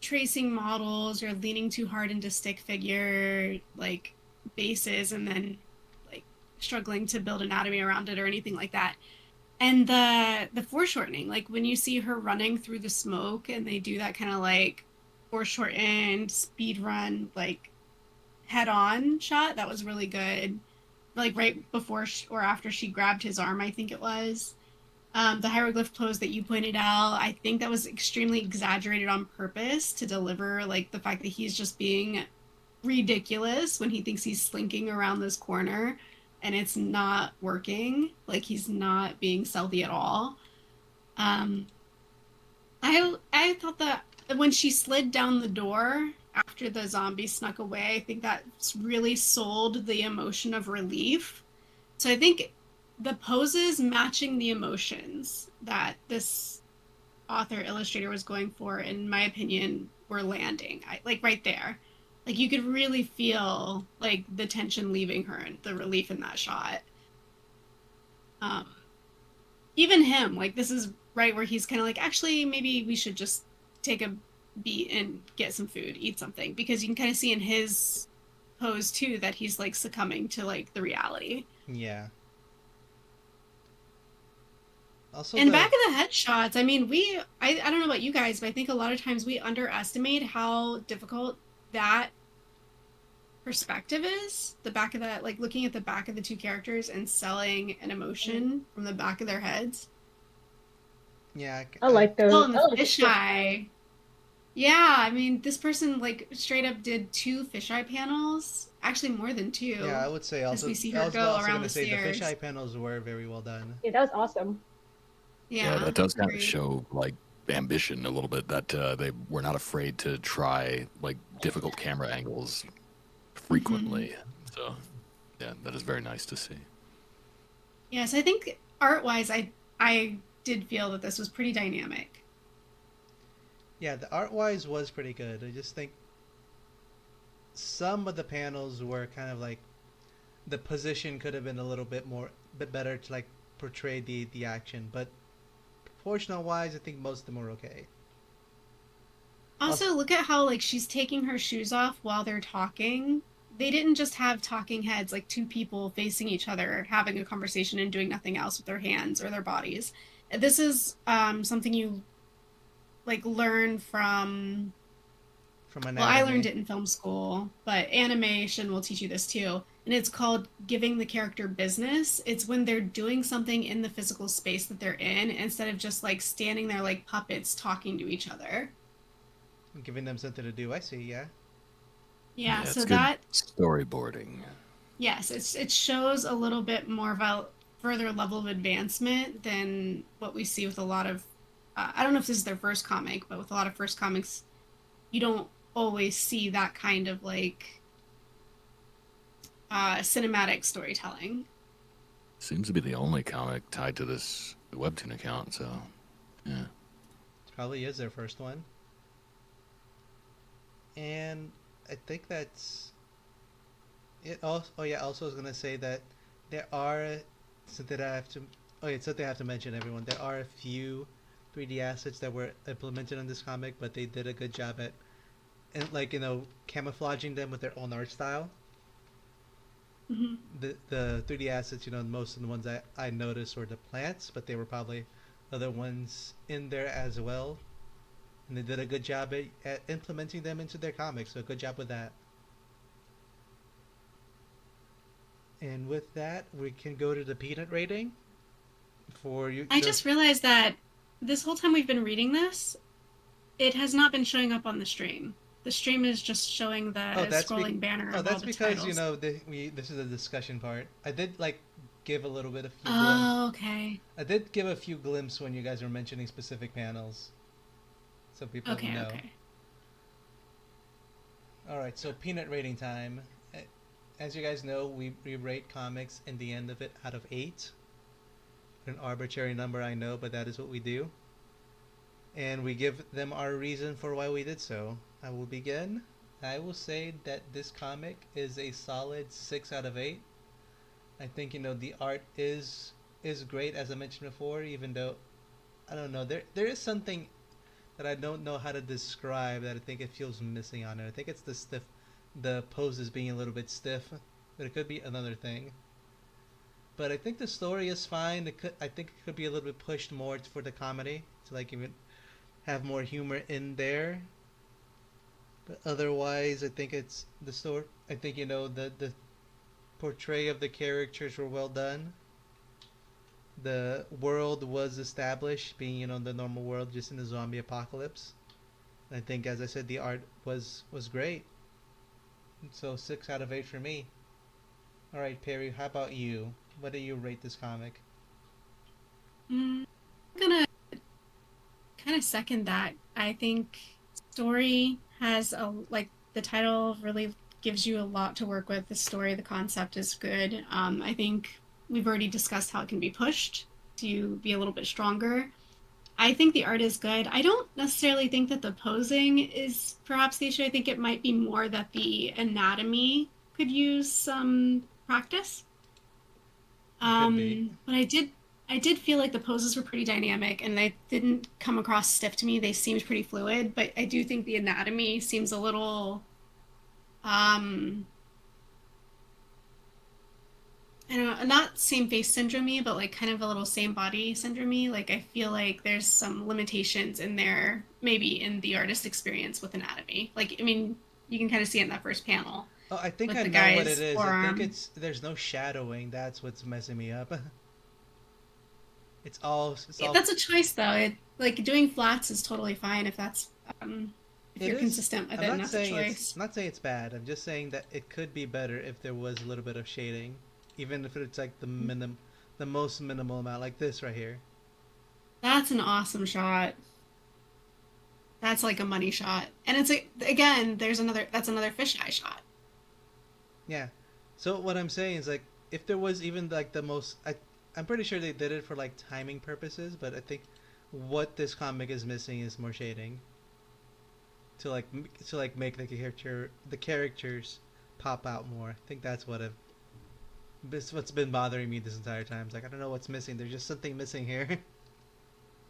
tracing models or leaning too hard into stick figure like bases and then like struggling to build anatomy around it or anything like that. And the foreshortening, like when you see her running through the smoke and they do that kind of like foreshortened speed run like head on shot, that was really good. Like right before or after she grabbed his arm, I think it was. The hieroglyph pose that you pointed out, I think that was extremely exaggerated on purpose to deliver like the fact that he's just being ridiculous when he thinks he's slinking around this corner and it's not working. Like he's not being stealthy at all. Um, I thought that when she slid down the door after the zombie snuck away. I think that's really sold the emotion of relief. So I think the poses matching the emotions that this author illustrator was going for, in my opinion, were landing. Like right there. Like you could really feel like the tension leaving her and the relief in that shot. Um, Even him, like this is right where he's kind of like, actually, maybe we should just take a beat and get some food, eat something, because you can kind of see in his pose too that he's like succumbing to like the reality. Yeah. Also And back the of the head shots, I mean, I don't know about you guys, but I think a lot of times we underestimate how difficult that perspective is. The back of that, like looking at the back of the two characters and selling an emotion from the back of their heads. yeah, I like Oh, those. and I the like the flip side. fisheye. Yeah, I mean, this person like straight up did two fisheye panels, actually more than yeah, two, I would say as also we see I her was go also around gonna the say the stairs. fisheye panels were very well done. Yeah, that was awesome. Yeah, Yeah, that does kind of agreed. show like ambition a little bit. That they were not afraid to try like difficult camera angles Hmm. frequently. So yeah, that is very nice to see. Yes, I think art-wise, I did feel that this was pretty dynamic. Yeah, the art wise was pretty good. I just think some of the panels were kind of like the position could have been a little bit better to like portray the action, but proportional wise, I think most of them were okay. Also, Also, look at how like she's taking her shoes off while they're talking. They didn't just have talking heads, like two people facing each other, having a conversation and doing nothing else with their hands or their bodies. This is something you like learn from, from well, I learned anatomy. it in film school, but animation will teach you this too. And it's called giving the character business. It's when they're doing something in the physical space that they're in instead of just like standing there like puppets talking to each other. Giving them something to do. I see. Yeah. Yeah, Yeah, it's so good that, storyboarding. yes, it shows a little bit more of a further level of advancement than what we see with a lot of. I don't know if this is their first comic, but with a lot of first comics, you don't always see that kind of like cinematic storytelling. Seems to be the only comic tied to this webtoon account. So yeah, It probably is their first one. And I think that's it. Also, oh yeah. Also, I was gonna say that there are something that I have to. Oh yeah, something I have to mention, everyone. There are a few 3D assets that were implemented in this comic, but they did a good job at, and like camouflaging them with their own art style. Hmm. The 3D assets, most of the ones I noticed were the plants, but there were probably other ones in there as well, and they did a good job at implementing them into their comics. So good job with that. And with that, we can go to the peanut rating for you. I just realized that this whole time we've been reading this, it has not been showing up on the stream. The stream is just showing Oh, the that's scrolling banner oh, of all that's the because titles. this is a discussion part. I did like give a little bit, a few glimpses. Oh, okay. I did give a few glimpses when you guys were mentioning specific panels, so people Okay, know. okay. All right, so peanut rating time. As you guys know, we rate comics in the end of it out of 8. An arbitrary number, I know, but that is what we do. And we give them our reason for why we did so. I will begin. I will say that this comic is a solid 6 out of 8. I think the art is great, as I mentioned before, even though I don't know, there is something that I don't know how to describe that I think it feels missing on it. I think it's the poses being a little bit stiff, but it could be another thing. But I think the story is fine. I think it could be a little bit pushed more for the comedy to like even have more humor in there. But otherwise, I think it's the story. I think the portray of the characters were well done. The world was established, being the normal world, just in the zombie apocalypse. I think, as I said, the art was great. So 6 out of 8 for me. All right, Perry, how about you? What do you rate this comic? I'm gonna kind of second that. I think story has a like the title really gives you a lot to work with. The story, the concept is good. I think we've already discussed how it can be pushed to be a little bit stronger. I think the art is good. I don't necessarily think that the posing is perhaps the issue. I think it might be more that the anatomy could use some practice. It could be. But I did feel like the poses were pretty dynamic and they didn't come across stiff to me. They seemed pretty fluid, but I do think the anatomy seems a little um I don't know, not same face syndrome but like kind of a little same body syndrome. Like I feel like there's some limitations in there, maybe in the artist experience with anatomy. Like I mean, you can kind of see it in that first panel Oh, I think with I the know what it guy's is. I think forearm. it's there's no shadowing. That's what's messing me up. It's Yeah, all that's a choice though. Like doing flats is totally fine if that's if it you're is. consistent with I'm it and not that's a saying choice. it's bad. I'm just saying that it could be better if there was a little bit of shading, even if it's like the most minimal amount, like this right here. That's an awesome shot. That's like a money shot. And it's a, again, there's another that's another fisheye shot. Yeah. So what I'm saying is like if there was even like the most I'm pretty sure they did it for like timing purposes, but I think what this comic is missing is more shading to like make the characters pop out more. I think that's this what's been bothering me this entire time. It's like I don't know what's missing. There's just something missing here.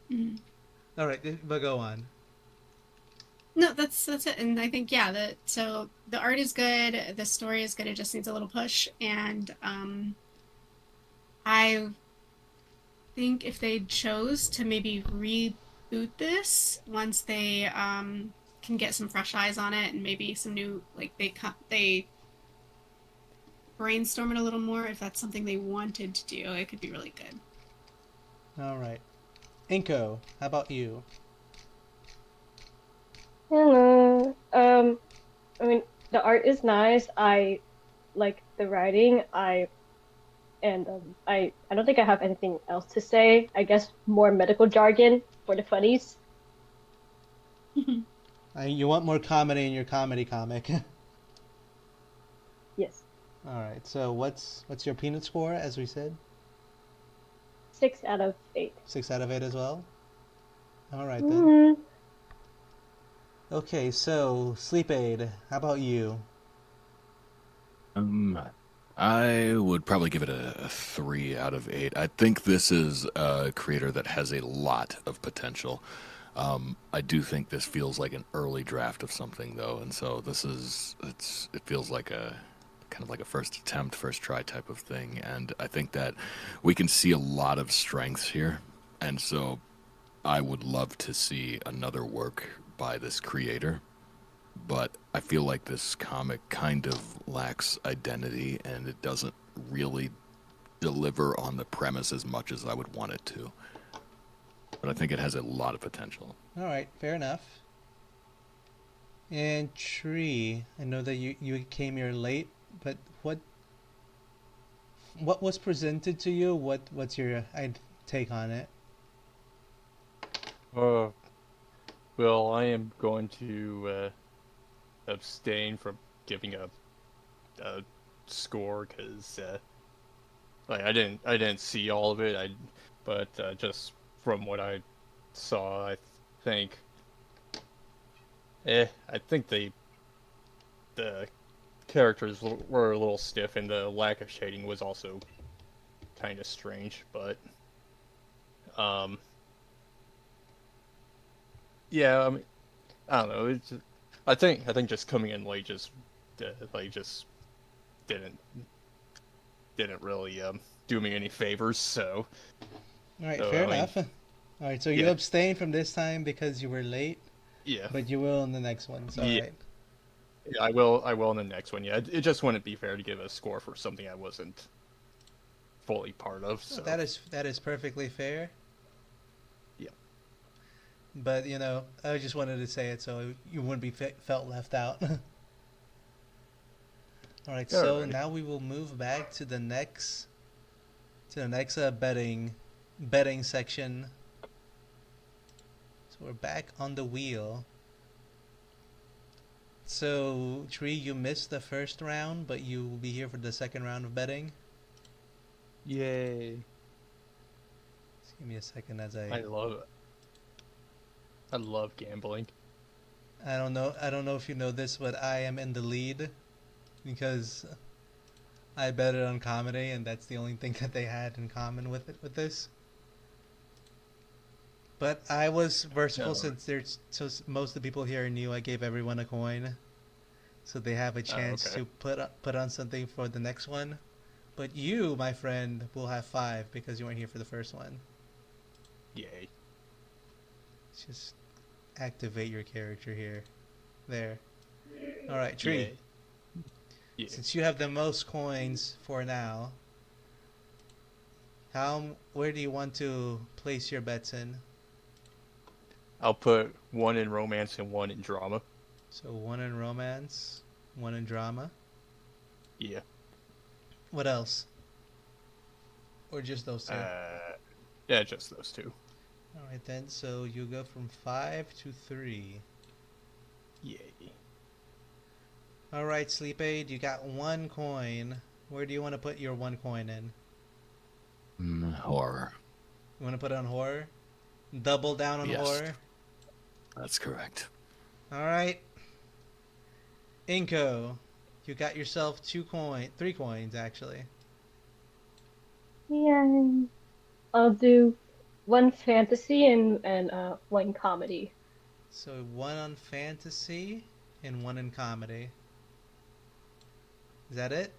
Mhm. All right, but go on. No, that's it. And I think yeah, so the art is good, the story is good, it just needs a little push. And I think if they chose to maybe reboot this once they can get some fresh eyes on it and maybe some new like they brainstorm it a little more if that's something they wanted to do, it could be really good. All right, Inko, how about you? Hello. I mean, the art is nice. I like the writing. I don't think I have anything else to say. I guess more medical jargon for the funnies. You want more comedy in your comedy comic? Yes, All right. So what's your peanut score? As we said, 6 out of 8. 6 out of 8 as well. All right then. Hmm. Okay. So sleep aid. How about you? Um, I would probably give it a 3 out of 8. I think this is a creator that has a lot of potential. I do think this feels like an early draft of something though, and so it feels like a kind of like a first attempt, first try type of thing, and I think that we can see a lot of strengths here, and so I would love to see another work by this creator, but I feel like this comic kind of lacks identity and it doesn't really deliver on the premise as much as I would want it to. But I think it has a lot of potential. All right. Fair enough. And Tree, I know that you came here late, but what was presented to you? What's your take on it? Uh, well, I am going to abstain from giving a score because like I didn't see all of it. But just from what I saw, think I think the characters were a little stiff, and the lack of shading was also kind of strange. But um, yeah, I mean, I don't know. I think just coming in late just didn't didn't really do me any favors. All right. So Fair I mean, enough. All right. So you yeah, abstained from this time because you were late, yeah, but you will in the next ones. All yeah. right. Yeah, I will in the next one. Yeah, it just wouldn't be fair to give a score for something I wasn't fully part of. Well, So that is perfectly fair. yeah. But I just wanted to say it so you wouldn't be felt left out. All right. So Alrighty. now we will move back to the next betting section. So we're back on the wheel. So, Tree, you missed the first round, but you will be here for the second round of betting. Yay! Just give me a second as I love it. I love gambling. I don't know. I don't know if you know this, but I am in the lead because I betted on comedy, and that's the only thing that they had in common with it with this. But I was versatile No. since most of the people here are new. I gave everyone a coin, so they have a Oh, chance okay. to put on something for the next one. But you, my friend, will have 5 because you weren't here for the first one. Yay. Just activate your character here. There. All right, Tree. Yay. Yeah. Since you have the most coins for now, where do you want to place your bets in? I'll put 1 in romance and 1 in drama. So 1 in romance, 1 in drama. Yeah. What else? Or just those 2? Yeah, just those 2. All right then. So you go from 5 to 3. Yay. All right, Sleep Aid. You got 1 coin. Where do you want to put your 1 coin in? Horror. You want to put it on horror? Double down on Yes. horror. That's correct. All right. Inko, you got yourself 3 coins actually. Yay. I'll do 1 fantasy and 1 comedy. So 1 on fantasy and 1 in comedy. Is that it?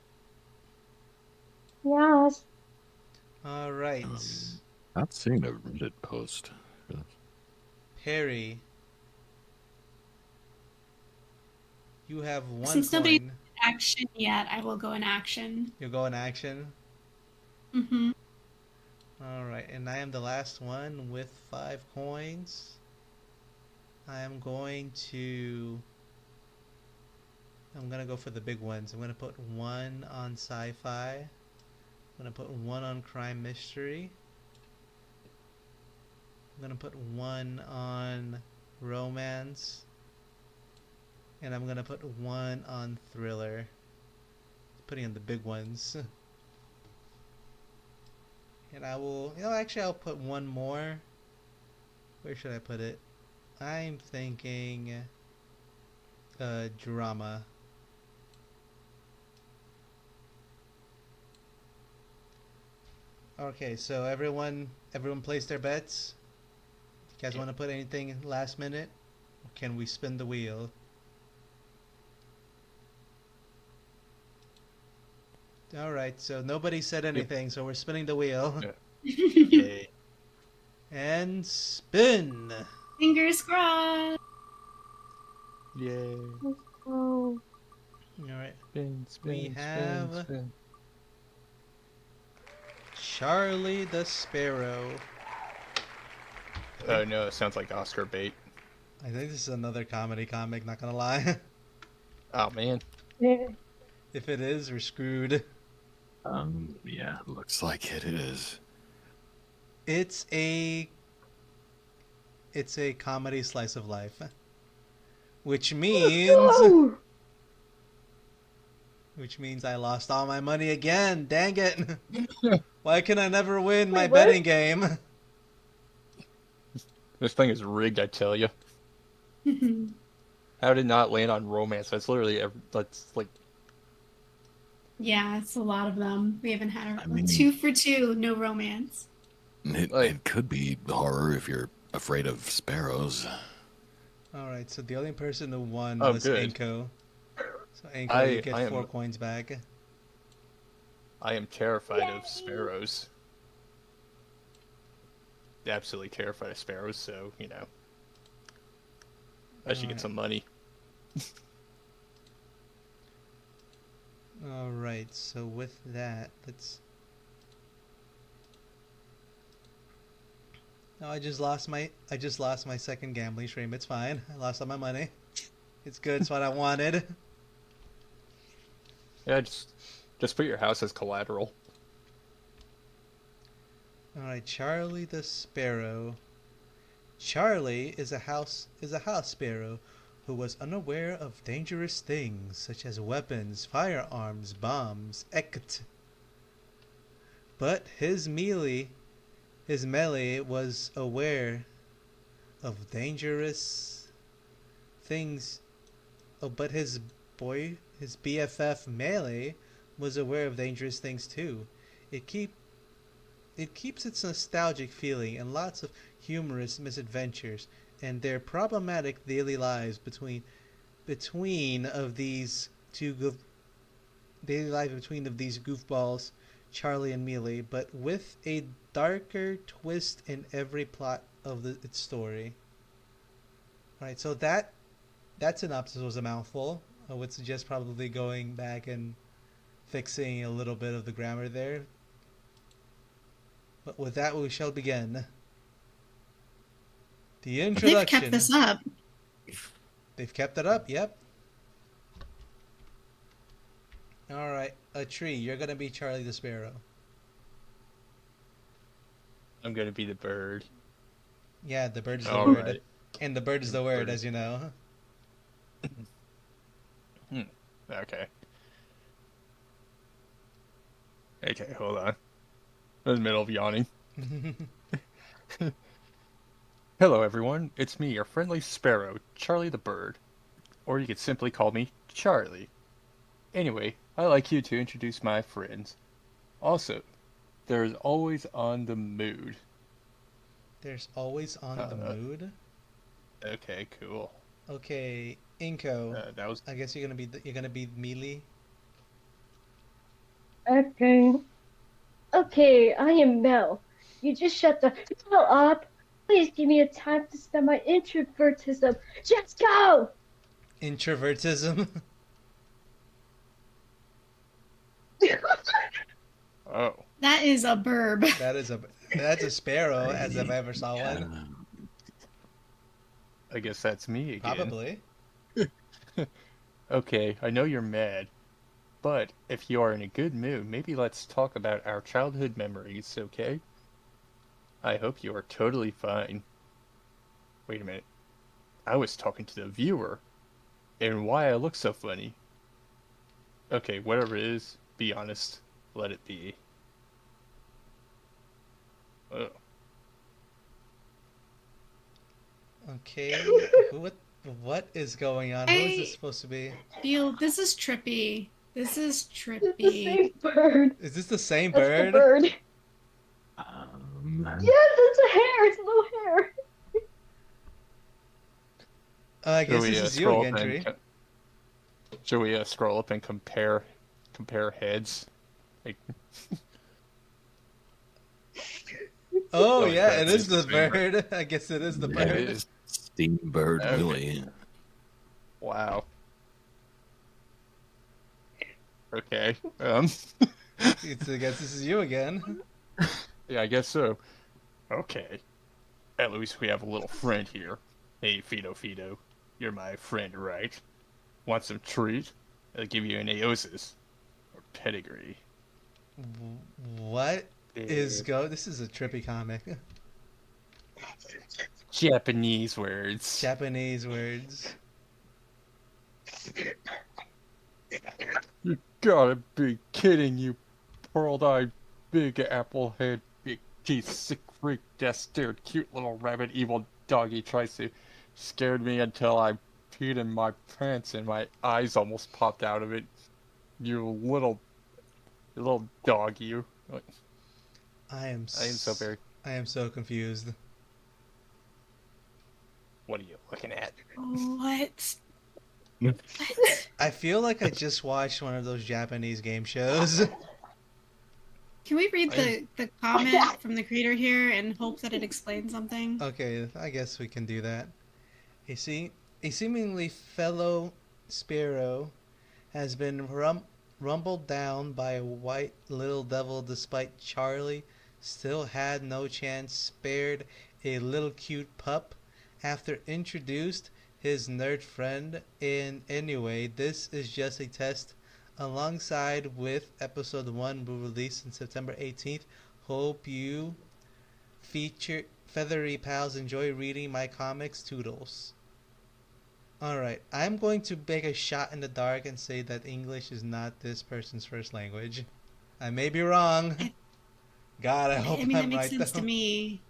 Yes. All right. Not seeing a Reddit post. Perry, you have 1 Since nobody's coin. action yet, I will go in action. You'll go in action. Mm-hmm. All right, and I am the last one with 5 coins. I am going to. I'm gonna go for the big ones. I'm gonna put 1 on sci-fi. I'm gonna put 1 on crime mystery. I'm gonna put 1 on romance. And I'm gonna put 1 on thriller. Putting in the big ones. And I will, actually I'll put 1 more. Where should I put it? I'm thinking drama. Okay, so everyone placed their bets. You guys want to put anything last minute? Or can we spin the wheel? All right, so nobody said anything, so we're spinning the wheel. Yeah. Yay. And spin. Fingers crossed. Yay. Let's go. All right. Spin, We spin, have- spin, spin. Charlie the Sparrow. Oh no, it sounds like Oscar bait. I think this is another comedy comic, not gonna lie. Oh man. Yeah. If it is, we're screwed. Yeah, looks like it is. It's a comedy slice of life. Which means Woo! I lost all my money again. Dang it. Why can I never win my Wait, what? betting game? This thing is rigged, I tell you. How did it not land on romance? That's literally that's like Yeah, it's a lot of them. We haven't had I mean- 2 for 2, no romance. It could be horror if you're afraid of sparrows. Alright, so the only person who won Oh, was good. Inko. So Inko, I you get am- 4 coins back. I am terrified of sparrows. Absolutely terrified of sparrows, so, I should get Alright. some money. Alright, so with that, let's... No, I just lost my second gambling stream. It's fine. I lost all my money. It's good. It's what I wanted. Yeah, just put your house as collateral. Alright, Charlie the Sparrow. Charlie is a house sparrow who was unaware of dangerous things such as weapons, firearms, bombs, etc. But his melee was aware of dangerous things. Oh, but his BFF melee was aware of dangerous things too. It keep it keeps its nostalgic feeling and lots of humorous misadventures and their problematic daily lives between of these two daily lives between of these goofballs, Charlie and Mealy, but with a darker twist in every plot of its story. All right, so that synopsis was a mouthful. I would suggest probably going back and fixing a little bit of the grammar there. But with that, we shall begin. The They've kept introduction. this up. They've kept it up, yep. Alright, a tree. You're gonna be Charlie the Sparrow. I'm gonna be the bird. Yeah, the bird is the All word. right. And the bird is the word, Bird. as you know. Okay. Okay, hold on. I'm in the middle of yawning. Hello, everyone. It's me, your friendly sparrow, Charlie the bird. Or you could simply call me Charlie. Anyway, I'd like you to introduce my friends. Also, there's always on the mood. There's always on the mood. Okay, cool. Okay, Inko. That was I guess you're gonna be Mealy. Okay. Okay, I am Mel. You just shut the hell up. Please give me a time to spend my introvertism. Just go! Introvertism. oh. That is a burb. That's a sparrow, as if I ever saw one. I guess that's me again. Probably. Okay, I know you're mad, but if you are in a good mood, maybe let's talk about our childhood memories, okay? I hope you are totally fine. Wait a minute. I was talking to the viewer, and why I look so funny. Okay, whatever it is, be honest. Let it be. Oh. Okay. What is going on? Who is this supposed to be? This is trippy. This is It's the trippy. same bird. Is this the same That's bird? the bird. Yes, it's a hair. It's no hair. I guess this is you again, Tree. Should we scroll up and compare heads? Like, oh like yeah, that. it is the bird. I guess it is the Yeah, bird. it is Steam Bird Okay. Willie. wow. Okay. I guess this is you again. Yeah, I guess so. Okay. At least we have a little friend here. Hey, Fido. You're my friend, right? Want some treat? I'll give you an Aosis. Or pedigree. What is This is a trippy comic. Japanese words. Japanese words. You gotta be kidding, you pearl-eyed, big apple-head, big teeth, sick freak, death-stared, cute little rabbit evil doggy tries to scared me until I peed in my pants and my eyes almost popped out of it. You little dog, you. I am so very... I am so confused. What are you looking at? What? I feel like I just watched one of those Japanese game shows. Can we read the comment from the creator here and hope that it explains something? Okay, I guess we can do that. A seemingly fellow sparrow has been rumbled down by a white little devil despite Charlie still had no chance spared a little cute pup after introduced his nerd friend in anyway. This is just a test alongside with episode 1 will release on September 18th. Hope you feature feathery pals enjoy reading my comics. Toodles. Alright, I'm going to make a shot in the dark and say that English is not this person's first language. I may be wrong. I, God, I I hope mean, that I'm makes right sense to though. me.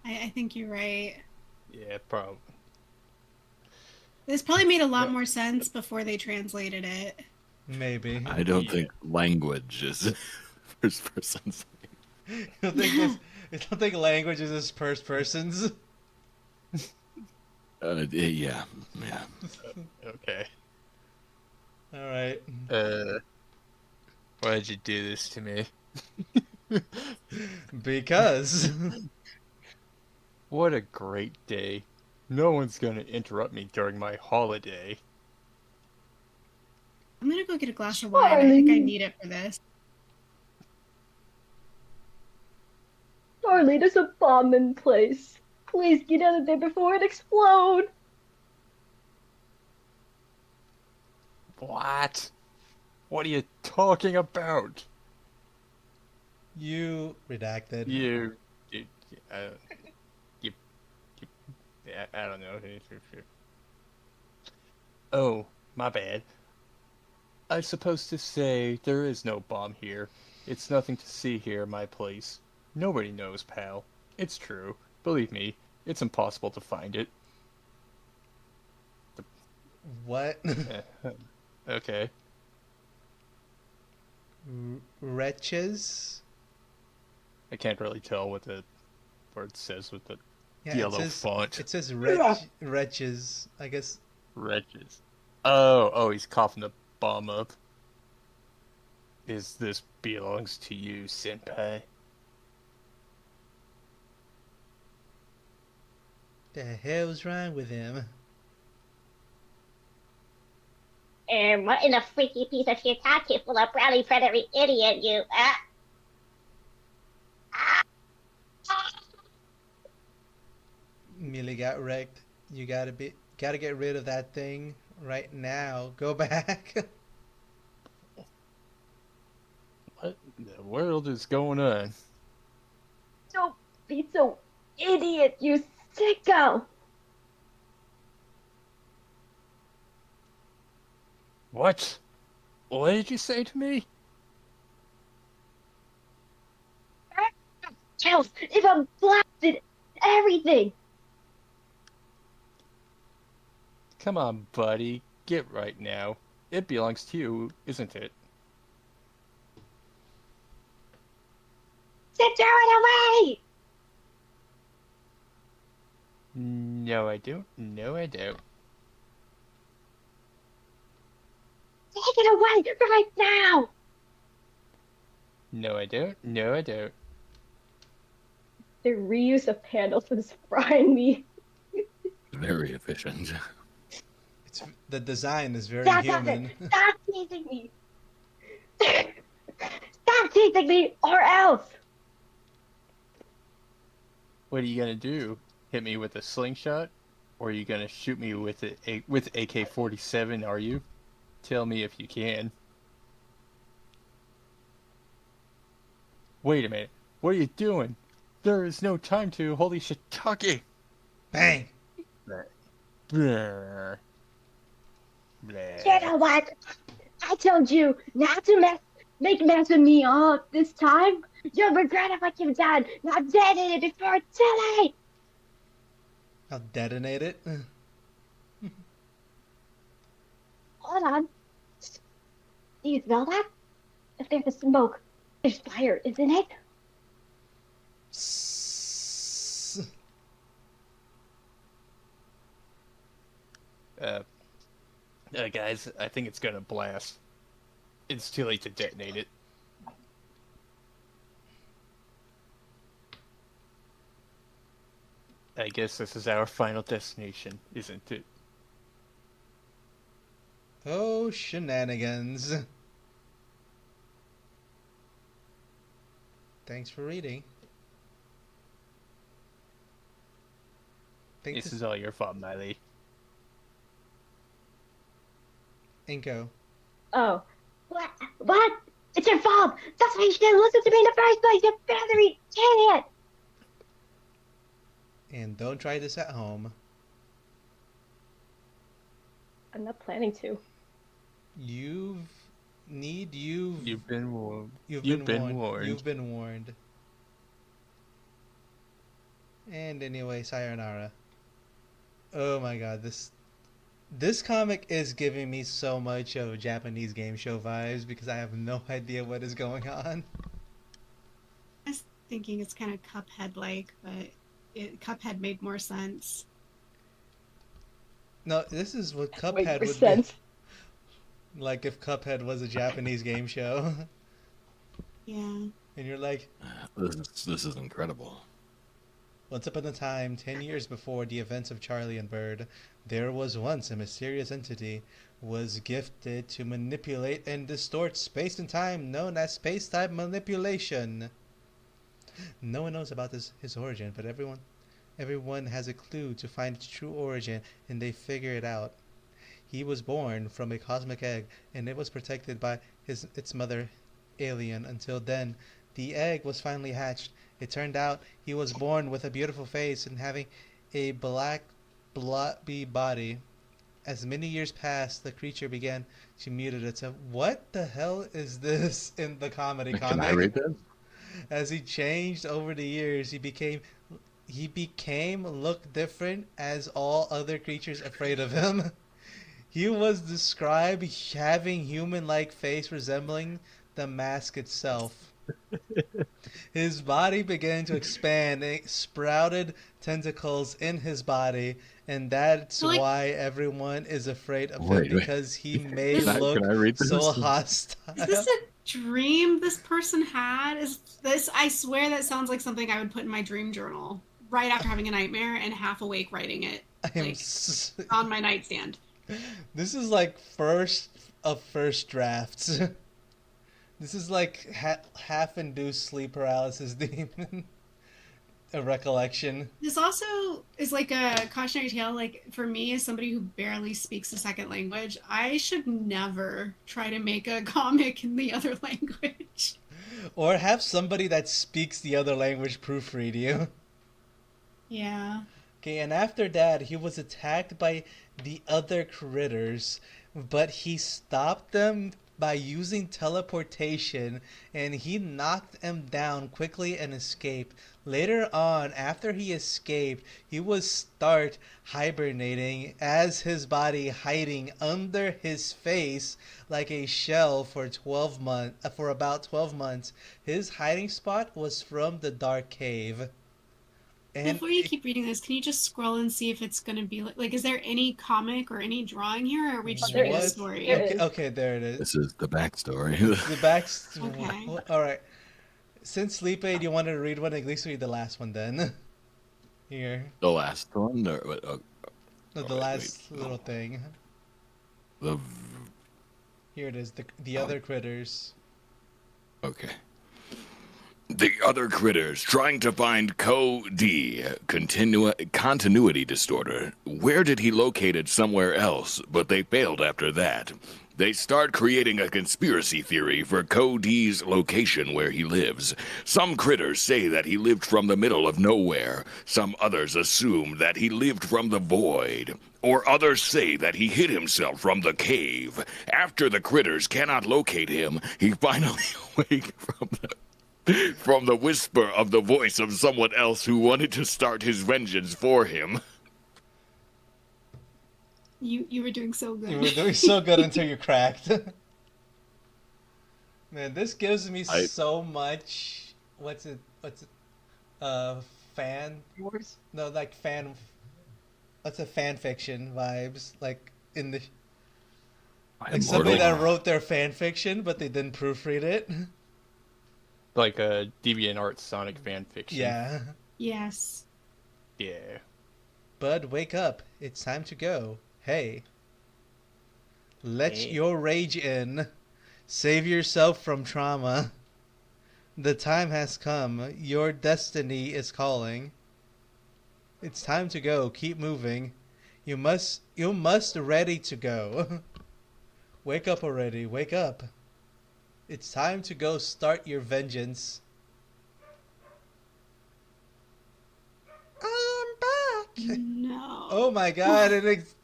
I think you're right. Yeah, probably. This probably made a lot No. more sense before they translated it. Maybe. I don't Yeah. think language is first person. You don't think this? You don't think language is this first person's? Yeah. Okay. All right. Why did you do this to me? Because What a great day. No one's gonna interrupt me during my holiday. I'm gonna go get a glass of wine. I think I need it for this. Charlie, there's a bomb in place. Please get out of there before it explodes. What? What are you talking about? you redacted. You, uh, you, I don't know. Oh, my bad. I was supposed to say there is no bomb here. It's nothing to see here in my place. Nobody knows, pal. It's true. Believe me, it's impossible to find it. What? Okay. Wretches? I can't really tell what the word says with the Yeah, yellow font. it says wretches. I guess. Wretches. Oh, he's coughing the bomb up. This belongs to you, senpai? The hell's wrong with him? What in a freaky piece of shiitake full of brownie predator idiot, you, Millie got wrecked. You gotta get rid of that thing right now. Go back. What in the world is going on? Don't be so idiot, you sicko. What? What did you say to me? Charles, if I'm blasted everything. Come on, buddy. Get right now. It belongs to you, isn't it? Then throw it away! No, I don't. No, I don't. Take it away right now! No, I don't. No, I don't. The reuse of handles is frying me. Very efficient. The design is very Stop human. it! Stop teasing me! Stop teasing me, or else. What are you gonna do? Hit me with a slingshot? Or are you gonna shoot me with with AK-47, are you? Tell me if you can. Wait a minute. What are you doing? There is no time to. Holy shiitake! Bang! Brr. You know what? I told you not to make mess with me all this time. You'll regret it what you've done. Now detonate it before it's too late! I'll detonate it. Hold on. Do you smell that? If there's a smoke, there's fire, isn't it? Guys, I think it's gonna blast. It's too late to detonate it. I guess this is our final destination, isn't it? Oh, shenanigans. Thanks for reading. Think This is all your fault, Miley. Inko. Oh, What? What? It's your fault! That's why you should have listened to me in the first place, you feathery idiot! And don't try this at home. I'm not planning to. You've you've You've been warned. you've You've been been warned. You've warned. been warned. And anyway, sayonara. Oh my god, this comic is giving me so much of Japanese game show vibes because I have no idea what is going on. I was thinking it's kind of Cuphead like, but Cuphead made more sense. No, this is what Wait Cuphead for would be sense. like if Cuphead was a Japanese game show. Yeah. And you're like, This is incredible. once upon a time, 10 years before the events of Charlie and Bird, there was once a mysterious entity was gifted to manipulate and distort space and time known as space-time manipulation. No one knows about his origin, but everyone has a clue to find its true origin and they figure it out. He was born from a cosmic egg and it was protected by its mother alien until then. The egg was finally hatched. It turned out he was born with a beautiful face and having a black blobby body. As many years passed, the creature began to mutate itself. What the hell is this in the comedy Can I comic? read this? As he changed over the years, he became look different as all other creatures afraid of him. He was described having human-like face resembling the mask itself. His body began to expand and it sprouted tentacles in his body, and that's So, like, why everyone is afraid of him Wait. because he may Can I- look can I read so this? hostile. is this a dream this person had? Is this? I swear that sounds like something I would put in my dream journal right after having a nightmare and half awake writing it I am like, on my nightstand. This is like first of first drafts. This is like half-induced sleep paralysis demon. A recollection. This also is like a cautionary tale. Like for me, as somebody who barely speaks a second language, I should never try to make a comic in the other language. Or have somebody that speaks the other language proofread you. Yeah. Okay, and after that, he was attacked by the other critters, but he stopped them by using teleportation, and he knocked them down quickly and escaped. Later on, after he escaped, he would start hibernating as his body hiding under his face like a shell for for about 12 months. His hiding spot was from the dark cave. And Before you keep reading this, can you just scroll and see if it's going to be like, is there any comic or any drawing here, or are we just There reading a is. story? There okay, is. okay, there it is. This is the backstory. The back. Okay. All right. Since Sleep Aid, you wanted to read one, at least read the last one then. Here. The last one? Or, No, the wait, last wait. little thing. the Here it is. The other critters. Okay. The other critters trying to find Co-D, continuity distorter. Where did he locate it somewhere else, but they failed after that. They start creating a conspiracy theory for Co-D's location where he lives. Some critters say that he lived from the middle of nowhere. Some others assume that he lived from the void. Or others say that he hid himself from the cave. After the critters cannot locate him, he finally awake from the whisper of the voice of someone else who wanted to start his vengeance for him. You were doing so good. You were doing so good until you cracked. Man, this gives me so much. What's it? Fan? Yours? No, like fan. What's a fan fiction vibes? Like in the. Like somebody that wrote their fan fiction, but they didn't proofread it. Like a DeviantArt Sonic fan fiction. Yeah. Yes. Yeah. Bud, wake up. It's time to go. Hey. Let Hey. your rage in. Save yourself from trauma. The time has come. Your destiny is calling. It's time to go. Keep moving. You must ready to go. Wake up already. Wake up. It's time to go start your vengeance. I am back. No. Oh my god,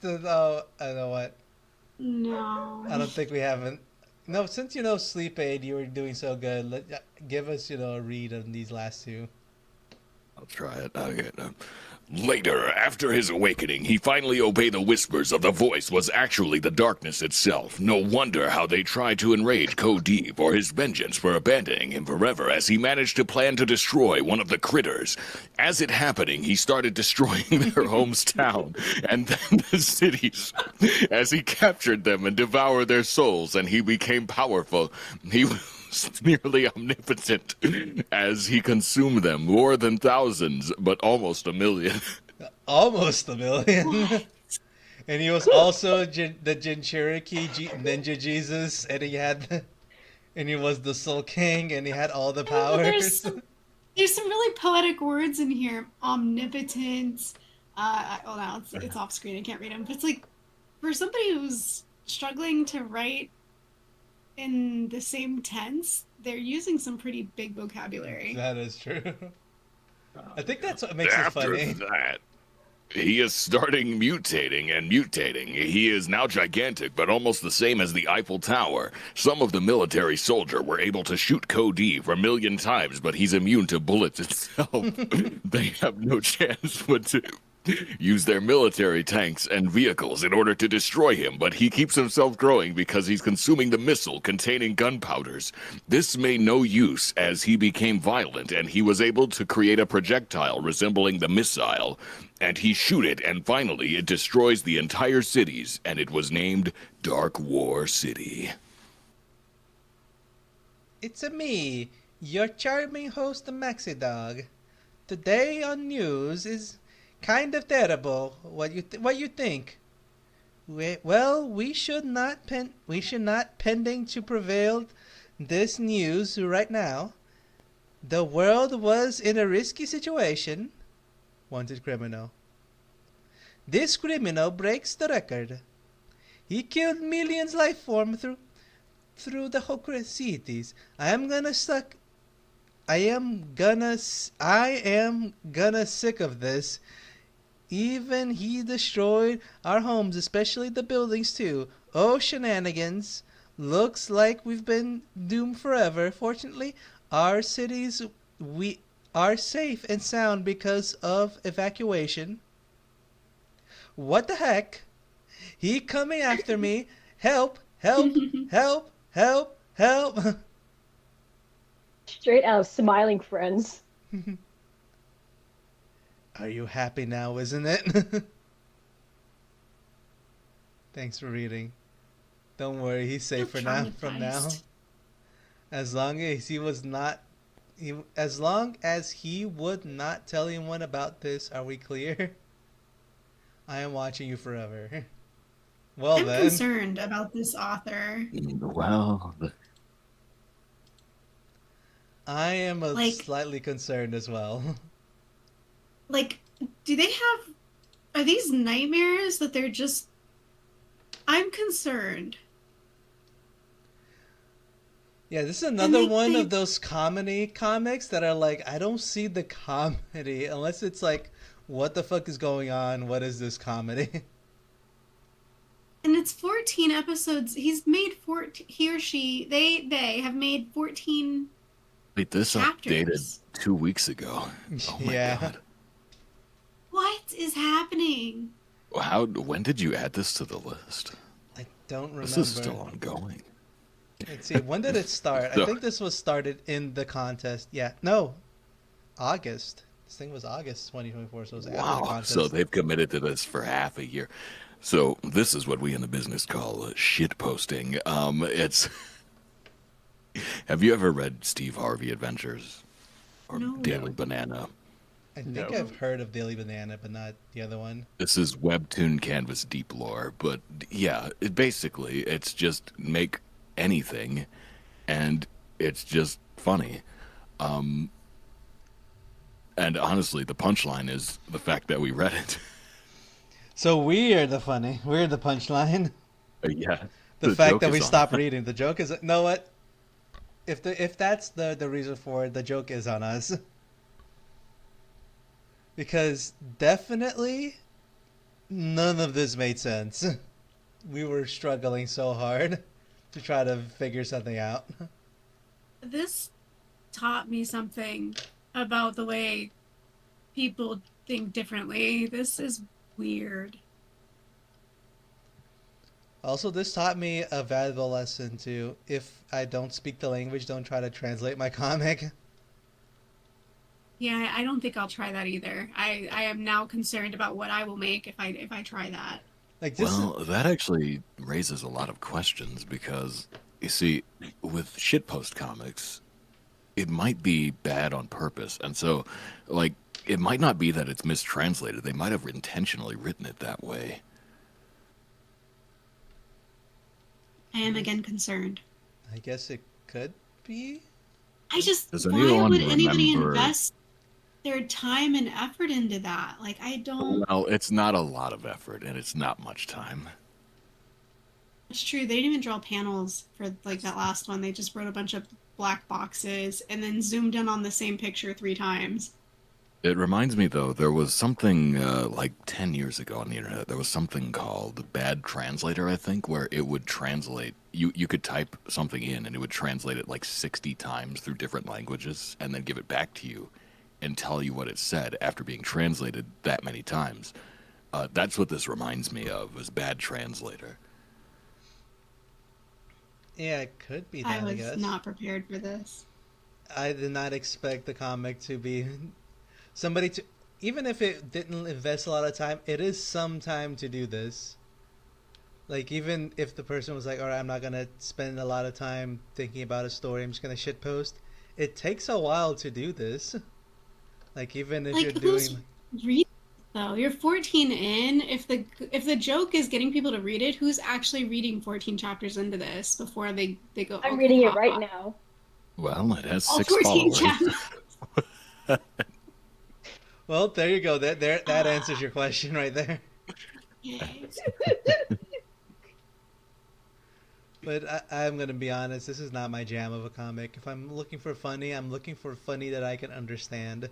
oh, I know what. I No. don't think we haven't. No, since you know Sleep Aid, you were doing so good. Give us, a read on these last two. I'll try it. Okay. Later, after his awakening, he finally obeyed the whispers of the voice was actually the darkness itself. No wonder how they tried to enrage Cody for his vengeance for abandoning him forever as he managed to plan to destroy one of the critters. As it happening, he started destroying their homestown and then the cities. As he captured them and devoured their souls and he became powerful, he was nearly omnipotent as he consumed them, more than thousands, but almost a million. Almost a million. What? And he was also the Jinchuriki Ninja Jesus, and and he was the Soul King, and he had all the Well, powers. there's some really poetic words in here. Omnipotent. Oh, now it's off screen. I can't read them. But it's like for somebody who's struggling to write in the same tense, they're using some pretty big vocabulary. That is true. I think that's what makes it After funny. that, he is starting mutating and mutating. He is now gigantic, but almost the same as the Eiffel Tower. Some of the military soldier were able to shoot Cody for a million times, but he's immune to bullets itself. They have no chance but to use their military tanks and vehicles in order to destroy him, but he keeps himself growing because he's consuming the missile containing gunpowders. This made no use as he became violent and he was able to create a projectile resembling the missile, and he shoot it and finally it destroys the entire cities, and it was named Dark War City. It's a me, your charming host, the Maxi Dog. Today on news is kind of terrible. What you think? Well, we should not pending to prevail this news right now. The world was in a risky situation. Wanted criminal. This criminal breaks the record. He killed millions life form through the whole cities. I am gonna sick of this. Even he destroyed our homes, especially the buildings too. Oh, shenanigans. Looks like we've been doomed forever. Fortunately, our cities we are safe and sound because of evacuation. What the heck? He coming after me. Help, help, help, help, help. Straight out of Smiling Friends. Are you happy now, isn't it? Thanks for reading. Don't worry, he's safe for now. From now, Traumatized. as long as as long as he would not tell anyone about this, are we clear? I am watching you forever. Well I'm then, concerned about this author. Well, I am Like- slightly concerned as well. Like, are these nightmares that they're just. I'm concerned. Yeah, this is another they- one they- of those comedy comics that are like, I don't see the comedy unless it's like, what the fuck is going on? What is this comedy? And it's 14 episodes. He's made 14. He or she, they have made 14 wait, this updated chapters. 2 weeks ago. Oh my Yeah. god. What is happening? When did you add this to the list? I don't remember. This is still ongoing. Let's see, when did it start? I So- think this was started in the contest. Yeah, no, August. This thing was August 2024, so it was after the Wow. contest. So they've committed to this for half a year. So this is what we in the business call shit posting. It's. Have you ever read Steve Harvey Adventures or No. Daily Banana? I think No. I've heard of Daily Banana, but not the other one. This is webtoon canvas deep lore, but yeah, it's just make anything, and it's just funny. And honestly, the punchline is the fact that we read it. So we're the funny. We're the punchline. Yeah. The fact joke that we is on stopped us. reading. The joke is, know what? If that's the reason for it, the joke is on us. Because definitely none of this made sense. we were struggling so hard to try to figure something out. This taught me something about the way people think differently. This is weird. Also, this taught me a valuable lesson too. If I don't speak the language, don't try to translate my comic. Yeah, I don't think I'll try that either. I am now concerned about what I will make if I try that. Like this is Well, that actually raises a lot of questions because, you see, with shitpost comics, it might be bad on purpose. And so, like, it might not be that it's mistranslated. They might have intentionally written it that way. I am again concerned. I guess it could be. I just, Does why anyone would anybody remember? invest their time and effort into that? Like, I don't. Well, it's not a lot of effort and it's not much time. It's true. They didn't even draw panels for like that last one. They just wrote a bunch of black boxes and then zoomed in on the same picture 3 times. It reminds me, though, there was something like 10 years ago on the internet. There was something called Bad Translator, I think, where it would translate. You could type something in and it would translate it like 60 times through different languages and then give it back to you and tell you what it said after being translated that many times. That's what this reminds me of, is Bad Translator. Yeah, it could be I that. I was guess. not prepared for this. I did not expect the comic to be somebody to. Even if it didn't invest a lot of time, it is some time to do this. Like even if the person was like, "All right, I'm not gonna spend a lot of time thinking about a story. I'm just gonna shitpost." It takes a while to do this. Like even if you're Like, who's doing, reading though? You're 14 in. If the joke is getting people to read it, who's actually reading 14 chapters into this before they go? I'm Okay, reading it ha, right ha. now. Well, it has All 6 14 followers. chapters. well, there you go. That answers your question right there. Okay. But I'm gonna be honest. This is not my jam of a comic. If I'm looking for funny, I'm looking for funny that I can understand.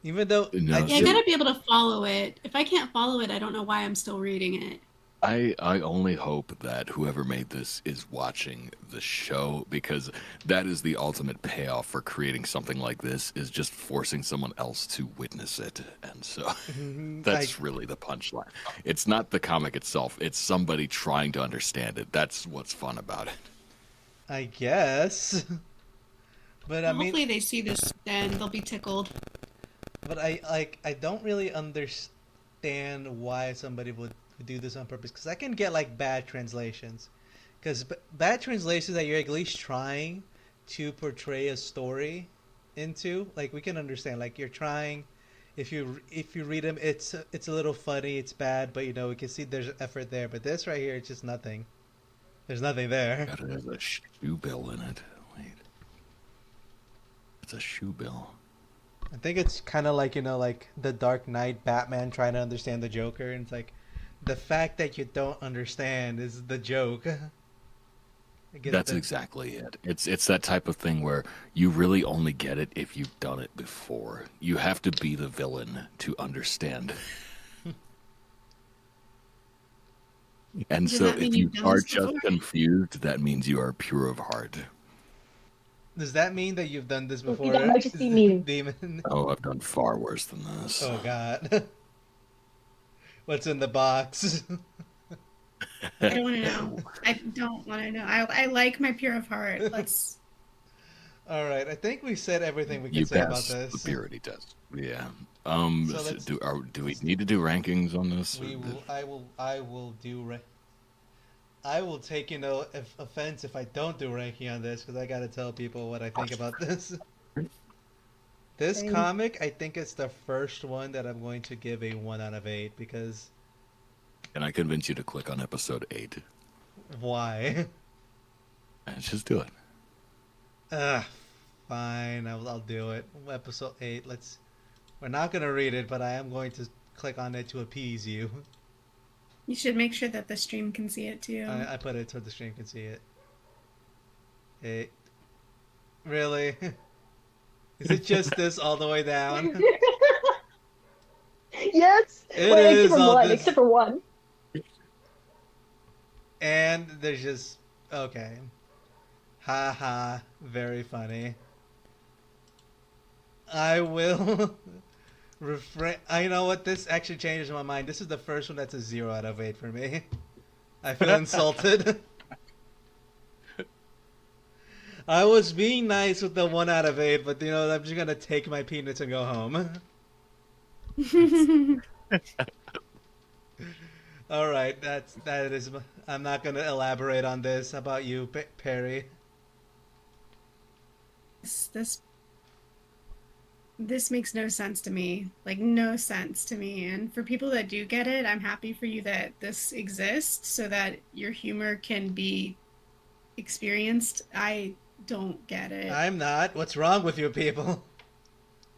Even though No, I Yeah, I do, gotta be able to follow it. If I can't follow it, I don't know why I'm still reading it. I only hope that whoever made this is watching the show, because that is the ultimate payoff for creating something like this, is just forcing someone else to witness it. And so I that's really the punchline. It's not the comic itself, it's somebody trying to understand it. That's what's fun about it. I guess. But I Well, mean, hopefully they see this and they'll be tickled. but I don't really understand why somebody would do this on purpose. Because I can get like bad translations. Because bad translations that you're at least trying to portray a story into, like we can understand. Like you're trying, if you read them, it's a little funny, it's bad, but you know we can see there's effort there. But this right here, it's just nothing. There's nothing there. Got it as a shoe bill in it. Wait. It's a shoe bill. I think it's kind of like, like the Dark Knight Batman trying to understand the Joker, and it's like the fact that you don't understand is the joke. I guess That's exactly it. It's that type of thing where you really only get it if you've done it before. You have to be the villain to understand. And Does so that mean if you you've done are this just before? confused, that means you are pure of heart. Does that mean that you've done this before, That might just be me. Demon? Oh, I've done far worse than this. Oh God. What's in the box? I don't want to know. I don't want to know. I like my pure of heart. Let's. All right, I think we said everything we You can say about passed the this. purity test. Yeah. So let's- Do we need to do rankings on this? We will. I will do. I will take offense if I don't do ranking on this because I gotta tell people what I think about this. This Same. comic, I think it's the first one that I'm going to give a 1 out of 8 because Can I convince you to click on episode 8? why? Let's just do it. Fine, I'll do it. Episode 8. We're not gonna read it, but I am going to click on it to appease you. You should make sure that the stream can see it too. I put it so the stream can see it. Hey, really? Is it just this all the way down? Yes. It Well, is except for all one. this- Except for one. and there's just okay. Ha ha, very funny. I will refrain. I know what, this actually changes my mind. This is the first one that's a 0 out of 8 for me. I feel insulted. I was being nice with the 1 out of 8, but I'm just gonna take my peanuts and go home. All right, that is. I'm not gonna elaborate on this. How about you, Perry? this this makes no sense to me. Like, no sense to me. And for people that do get it, I'm happy for you that this exists so that your humor can be experienced. I don't get it. I'm not. What's wrong with you people?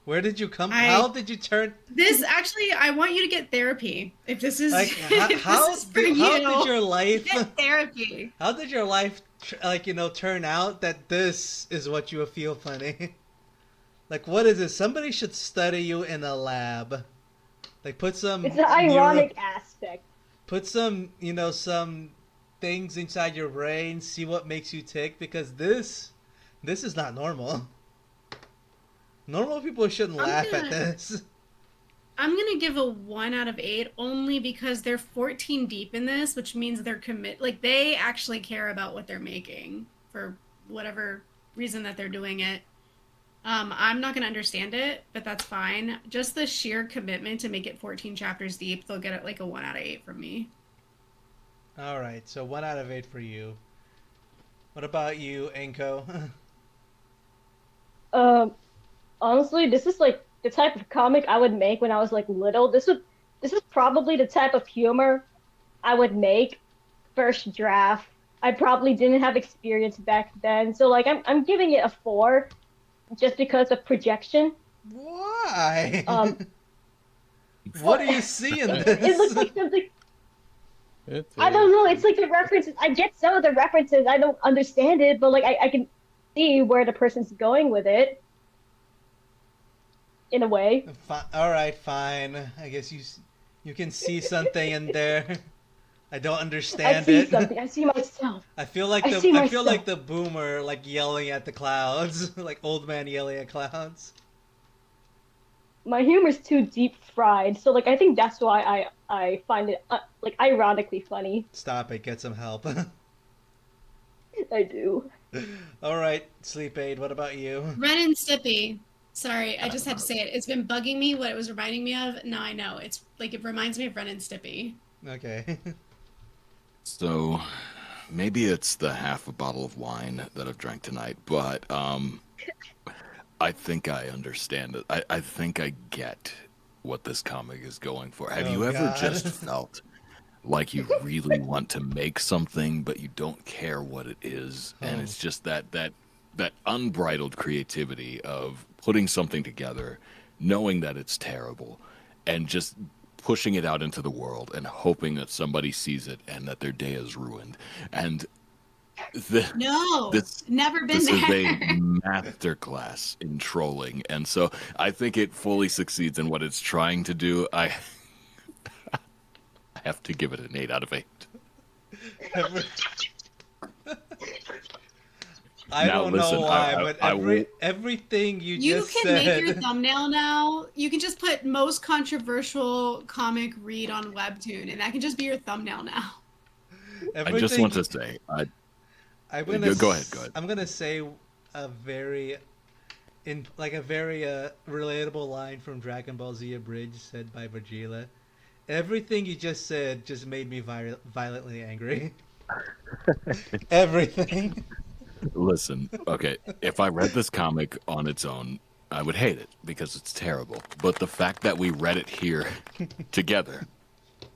Where did you come? I- How did you turn? This actually, I want you to get therapy. If this is, Like, if this is for you, how did your life? get therapy. How did your life, turn out that this is what you feel funny? Like, what is this? Somebody should study you in a lab. Like, put some. It's an ironic aspect. Put some, some things inside your brain. See what makes you tick, because this is not normal. Normal people shouldn't laugh at this. I'm gonna give a 1 out of 8 only because they're 14 deep in this, which means they're like they actually care about what they're making for whatever reason that they're doing it. I'm not gonna understand it, but that's fine. Just the sheer commitment to make it 14 chapters deep, they'll get it like a 1 out of 8 from me. All right, so 1 out of 8 for you. What about you, Enko? Honestly, this is like the type of comic I would make when I was like little. This is probably the type of humor I would make first draft. I probably didn't have experience back then, so like I'm giving it a 4, just because of projection. Why? What do you see in It this? looks like something. I don't know. It's like the references. I get some of the references. I don't understand it, but like I can see where the person's going with it. In a way. All right, fine. I guess you can see something in there. I don't understand I see it. something. I see myself. I feel like I see I feel like myself. the boomer like yelling at the clouds, like old man yelling at clouds. My humor's too deep fried, so like I think that's why I find it like ironically funny. Stop it. Get some help. I do. All right, Sleep Aid. What about you? Ren and Stippy. Sorry, I just had to say it. It's been bugging me what it was reminding me of. Now I know. It's like it reminds me of Ren and Stippy. Okay. So, maybe it's the half a bottle of wine that I've drank tonight, but I think I understand it. I think I get what this comic is going for. Have you ever God. just felt like you really want to make something, but you don't care what it is, and it's just that unbridled creativity of putting something together, knowing that it's terrible, and just pushing it out into the world and hoping that somebody sees it and that their day is ruined. And No, never been this there. is a masterclass in trolling, and so I think it fully succeeds in what it's trying to do. I have to give it an 8 out of 8. I Now, don't listen, know why, I but will- everything you You just can said. make your thumbnail now. You can just put most controversial comic read on Webtoon, and that can just be your thumbnail now. I just want to say, I'm gonna Go ahead. I'm gonna say a very relatable line from Dragon Ball Z Abridged said by Vegeta. Everything you just said just made me violently angry. Everything. Listen, okay, if I read this comic on its own, I would hate it because it's terrible. But the fact that we read it here together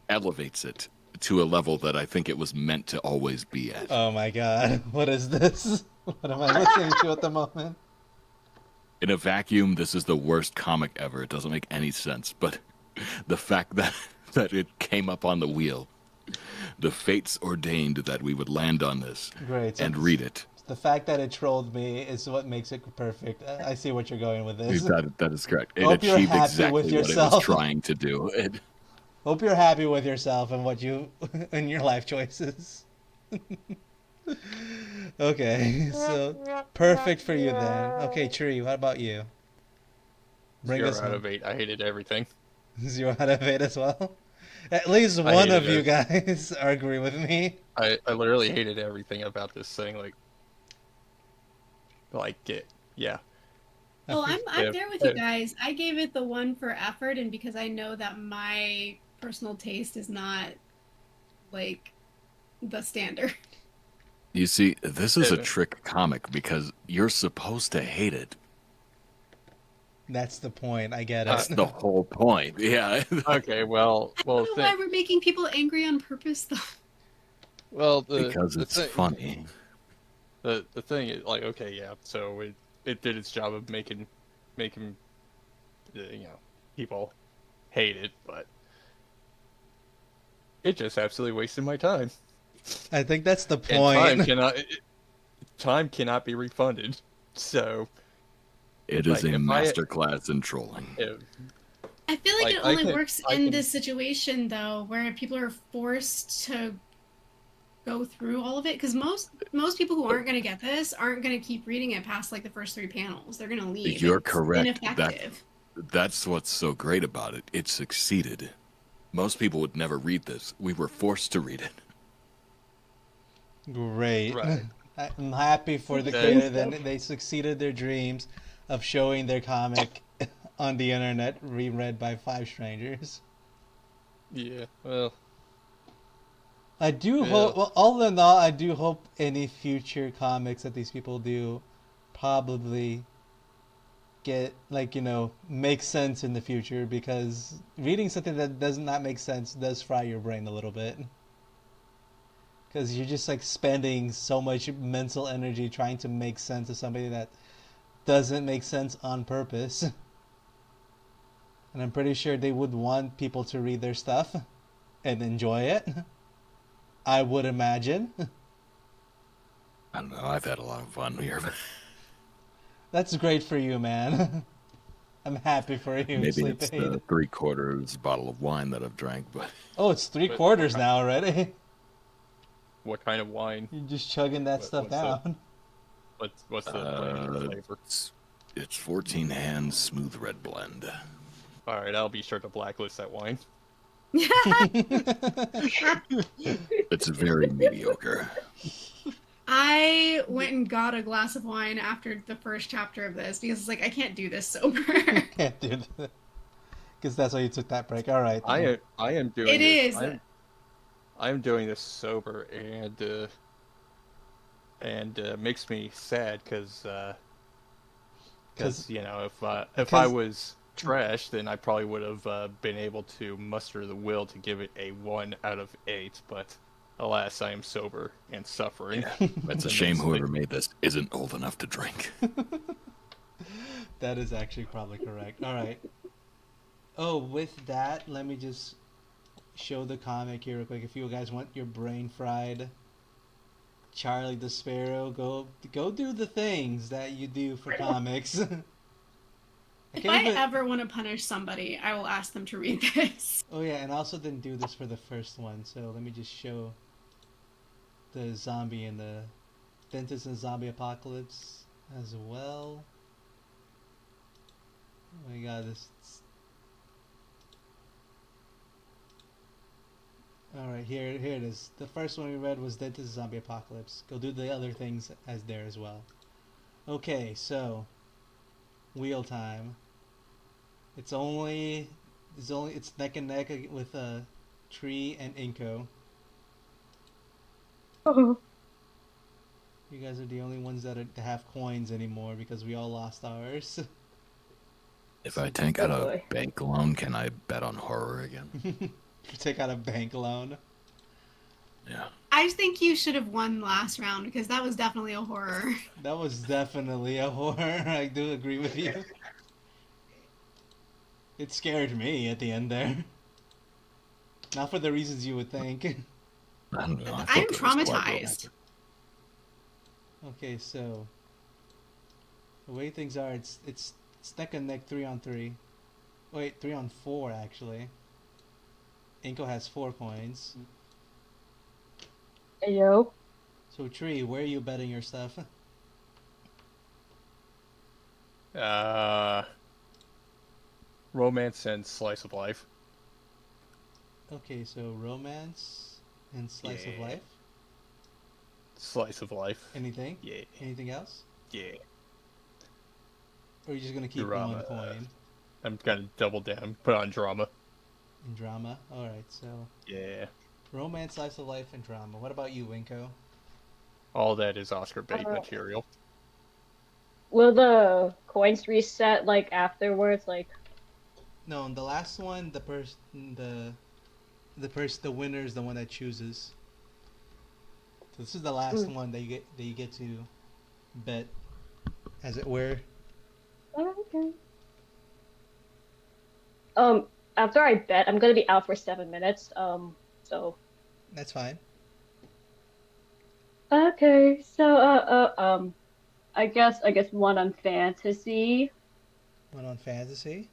elevates it to a level that I think it was meant to always be at. Oh my god, what is this? What am I listening to at the moment? In a vacuum, this is the worst comic ever. It doesn't make any sense. But the fact that it came up on the wheel, the fates ordained that we would land on this Great. and read it. The fact that it trolled me is what makes it perfect. I see what you're going with this. That is correct. It Hope you're achieved happy exactly with what it yourself. was trying to do. Hope you're happy with yourself and what you and your life choices. Okay, so perfect for you then. Okay, Tree, what about you? Bring us 0 out home. of 8. I hated everything. 0 out of 8 as well? At least I one hated of you it. guys are agree with me. I literally hated everything about this thing. Like it. Yeah. I Oh, feel, I'm If, there with you if guys. I gave it the one for effort, and because I know that my personal taste is not like the standard. You see, this is a if trick comic because you're supposed to hate it. that's the point. I get uh, That's it. the whole point. Yeah. okay, I don't know why we're making people angry on purpose, though. well, Because it's funny. the thing is, like, okay, yeah, so it did its job of making people hate it, but it just absolutely wasted my time. I think that's the And time point. cannot time cannot be refunded. So, It is like, a masterclass in trolling. if I feel like like it only works I in can this situation, though, where people are forced to go through all of it. Because most people who aren't going to get this aren't going to keep reading it past like the first three panels. They're going to leave. You're It's correct. ineffective. That's what's so great about it. It succeeded. Most people would never read this. We were forced to read it. Great. right. I'm happy for the That- creator. Then they succeeded their dreams of showing their comic on the internet, reread by 5 strangers. Yeah, well, I do yeah. hope, well, all in all, I do hope any future comics that these people do probably get, like, make sense in the future, because reading something that does not make sense does fry your brain a little bit. Because you're just like spending so much mental energy trying to make sense of somebody that doesn't make sense on purpose. And I'm pretty sure they would want people to read their stuff and enjoy it. I would imagine. I don't know. I've had a lot of fun here. That's great for you, man. I'm happy for you, Maybe it's Sleepade. the 3/4 bottle of wine that I've drank, but Oh, it's three What, quarters now already. what kind of wine? You're just chugging that stuff What's the down. what's the brand and flavor? it's 14 hands smooth red blend. All right, I'll be sure to blacklist that wine. It's very mediocre. I went and got a glass of wine after the first chapter of this because it's like I can't do this sober. Can't do that. Because that's why you took that break. All right. I am doing It this. is. I'm doing this sober and makes me sad because Because if I because- was trash, then I probably would have been able to muster the will to give it a 1 out of 8. But alas, I am sober and suffering. It's a shame whoever made this isn't old enough to drink. that is actually probably correct. All right. Oh, with that, let me just show the comic here real quick. If you guys want your brain fried, Charlie the Sparrow, go do the things that you do for comics. If I ever want to punish somebody, I will ask them to read this. Oh yeah, and I also didn't do this for the first one, so let me just show the zombie and the dentist and zombie apocalypse as well. Oh my god, this. All right, here it is. The first one we read was dentist zombie apocalypse. Go do the other things as there as well. Okay, so wheel time. It's neck and neck with Tree and Inko. Oh, You guys are the only ones that have coins anymore because we all lost ours. If I take out a boy. bank loan, can I bet on horror again? Take out a bank loan. Yeah. I think you should have won last round because that was definitely a horror. That was definitely a horror. I do agree with you. It scared me at the end there. Not for the reasons you would think. I don't know. I I'm thought that was quite traumatized. Okay, so the way things are, it's neck and neck 3-on-3. Wait, 3-on-4 actually. Inko has 4 coins. Yo. So Tree, where are you betting your stuff? Uh, romance and slice of life. Okay, so romance and slice of Yeah, life. slice of life. Anything? Yeah, Anything else? yeah. Or are you just gonna keep one Drama. coin I'm gonna double down. Put on drama. in drama? All right, so Yeah, romance, slice of life, and drama. What about you, Winko? all that is Oscar bait Uh, material. will the coins reset like afterwards? Like, No, in the last one, the winner is the one that chooses. So this is the last mm, one that you get to bet, as it were. okay. After I bet, I'm gonna be out for 7 minutes. So That's fine. okay. I guess one on fantasy, One on fantasy,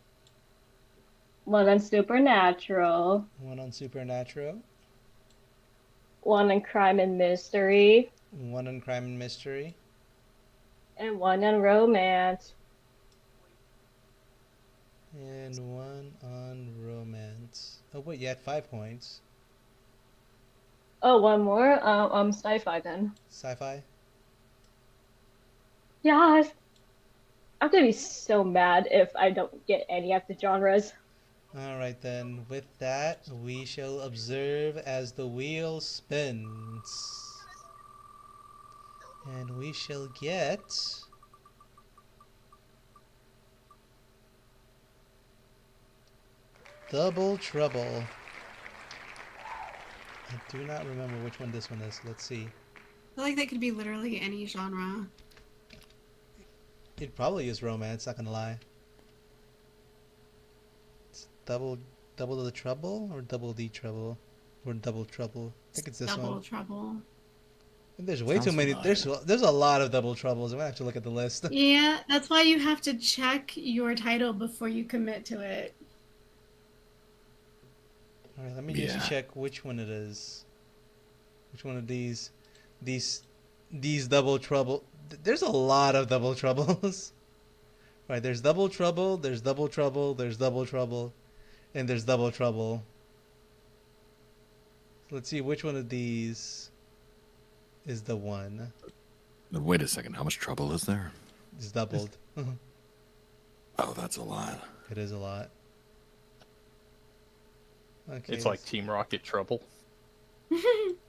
one on supernatural, one on supernatural, one on crime and mystery, one on crime and mystery, and one on romance. and one on romance. Oh wait, you had 5 points. Oh, one more. Sci-fi then. Sci-fi. Yes. I'm gonna be so mad if I don't get any of the genres. All right then. With that, we shall observe as the wheel spins, and we shall get double trouble. I do not remember which one this one is. Let's see. I feel like that could be literally any genre. It probably is romance. Not gonna lie. It's double the trouble or double the trouble or double trouble. I think it's this one. Double trouble. There's way too Sounds many. familiar. There's a lot of double troubles. I'm gonna have to look at the list. Yeah, that's why you have to check your title before you commit to it. All right, let me just Yeah. check which one it is. Which one of these, these double trouble? There's a lot of double troubles. Right, there's double trouble. There's double trouble. There's double trouble, and there's double trouble. Let's see which one of these is the one. But wait a second, how much trouble is there? It's doubled. Oh, that's a lot. It is a lot. Okay, It's like Team Rocket trouble.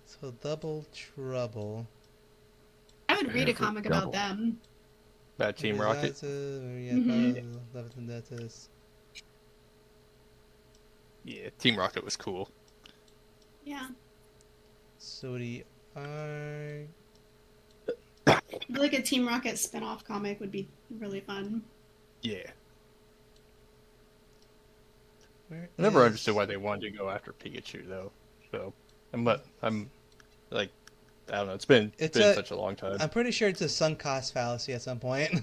so double trouble. I would read a Every comic double. about them. That Team Rocket. Mhm. Yeah, Team Rocket was cool. Yeah. So the I I feel like a Team Rocket spin-off comic would be really fun. Yeah. where I never is- understood why they wanted to go after Pikachu though. So I'm like I don't know. It's been such a long time. I'm pretty sure it's a sunk cost fallacy at some point.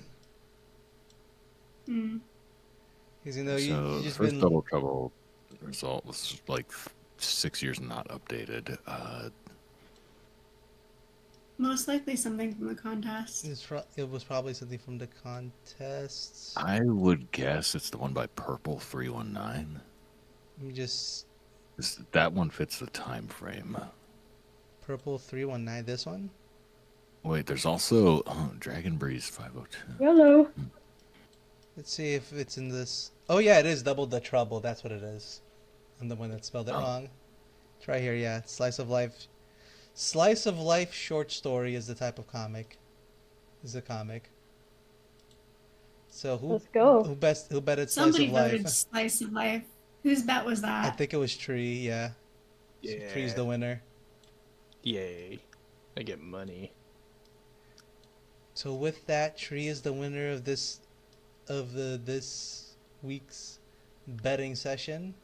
Mm. Because you know So you the just first been double trouble result was like 6 years not updated. Most likely something from the contest. it was probably something from the contests. I would guess it's the one by Purple 319. Let me just That one fits the time frame. purple 319. This one. Wait, there's also Dragon Breeze 502. Hello. Let's see if it's in this. Oh yeah, it is double the trouble. That's what it is. I'm the one that spelled it Oh. wrong. It's right here. Yeah, slice of life. Slice of life short story is the type of comic. Is a comic. So Let's go. who betted slice Somebody of life? voted Slice of Life. Whose bet was I that? think it was Tree. Yeah. So Yeah. Tree's the winner. Yay. I get money. So with that, Tree is the winner of this week's betting session.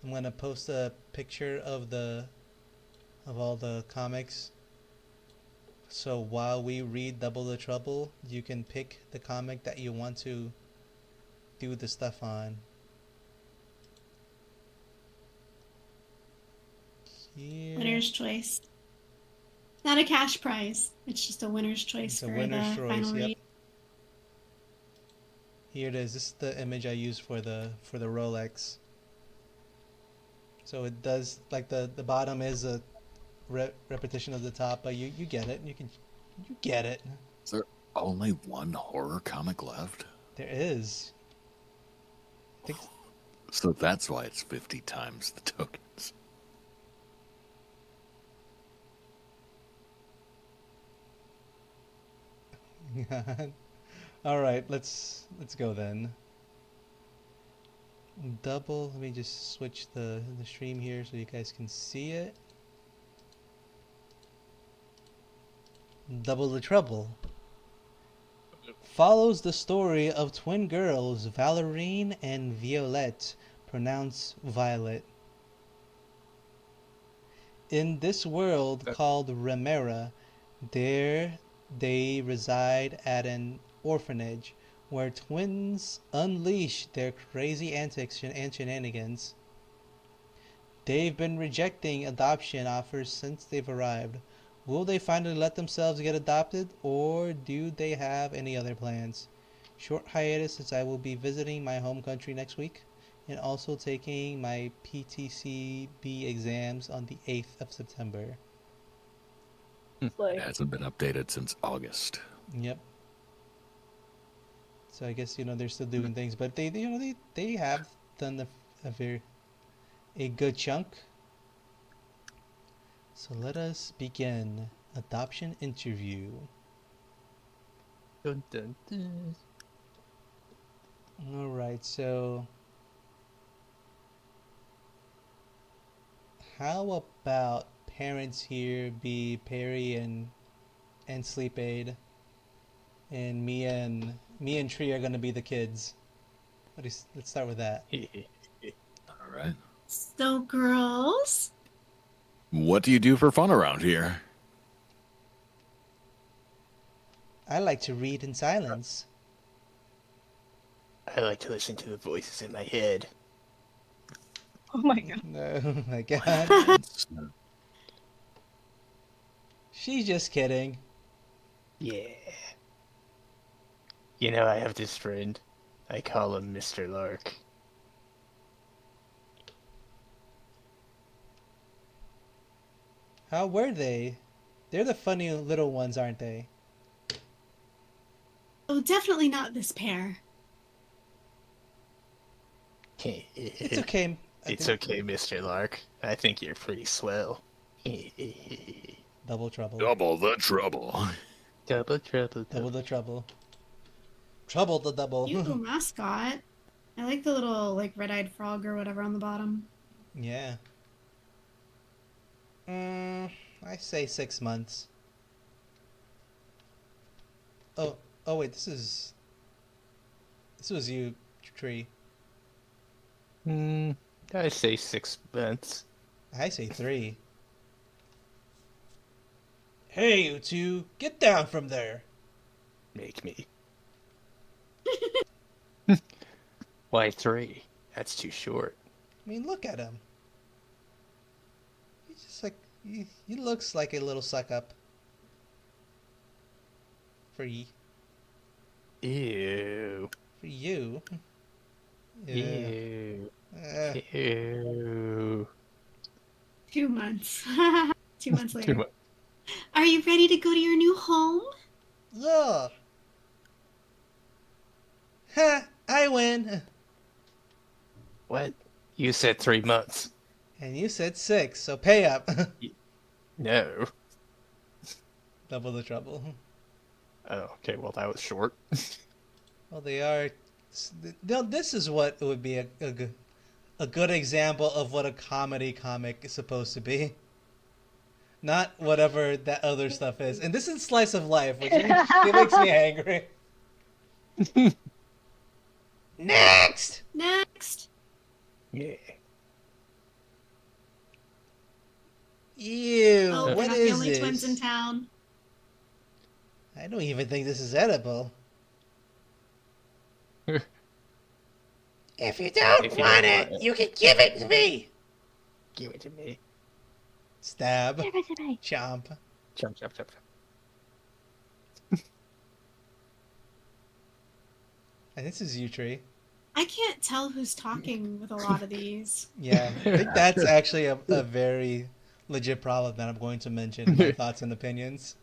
I'm gonna post a picture of all the comics. So while we read Double the Trouble, you can pick the comic that you want to do the stuff on. Here. Winner's choice. Not a cash prize. It's just a winner's choice It's a for winner's the choice. final Yep. read. Here it is. This is the image I use for the Rolex. So it does like the bottom is a repetition of the top, but you get it. You get it. Is there only one horror comic left? There is. I think So that's why it's 50 times the tokens. All right, let's go then. Double. Let me just switch the stream here so you guys can see it. Double the trouble. Follows the story of twin girls Valerine and Violette, pronounced Violet. In this world called Remera, there they reside at an orphanage where twins unleash their crazy antics and shenanigans. They've been rejecting adoption offers since they've arrived. Will they finally let themselves get adopted, or do they have any other plans? Short hiatus as I will be visiting my home country next week and also taking my PTCB exams on the 8th of September. It Like, hasn't been updated since August. Yep. So I guess they're still doing things, but they have done a good chunk. So let us begin adoption interview. Dun, dun, dun. All right, so how about parents here be Perry and Sleep Aid, and me and Tree are gonna be the kids. Let's start with that. All right. So, girls, What do you do for fun around here? I like to read in silence. I like to listen to the voices in my head. oh my god. No, my God, Plants. she's just kidding. Yeah. You know, I have this friend. I call him Mr. Lark. How were they? They're the funny little ones, aren't they? oh, definitely not this pair. It's okay. It's okay, Mr. Lark. I think you're pretty swell. Double trouble. Double the trouble. Double trouble. Double the trouble. Trouble the double. Cute little mascot. I like the little red-eyed frog or whatever on the bottom. Yeah. I say 6 months. Oh wait, this was you, Tree. I say 6 months. I say 3. Hey, you two, get down from there. Make me. Why 3? That's too short. I mean, look at him. He's just like he looks like a little suck up. For Ew. you. Ew. Uh, Ew. 2 months. 2 months later. Too much. Are you ready to go to your new home? ugh. Ha! I win. What? You said 3 months. And you said 6, so pay up. No. Double the trouble. Oh, okay, well, that was short. Well, they are. This is what would be a good example of what a comedy comic is supposed to be. Not whatever that other stuff is. And this is slice of life, which it makes me angry. Next! Next. Yeah. Ew, Oh, we're what not the is only twins in this? town. I don't even think this is edible. If you don't If you want don't it, want it. you can give it to me. Give it to me. Stab. Give it to me. Chomp. Chop, chop, chop, chop. And this is you, Tree. I can't tell who's talking with a lot of these. Yeah, I think that's actually a very legit problem that I'm going to mention in my thoughts and opinions.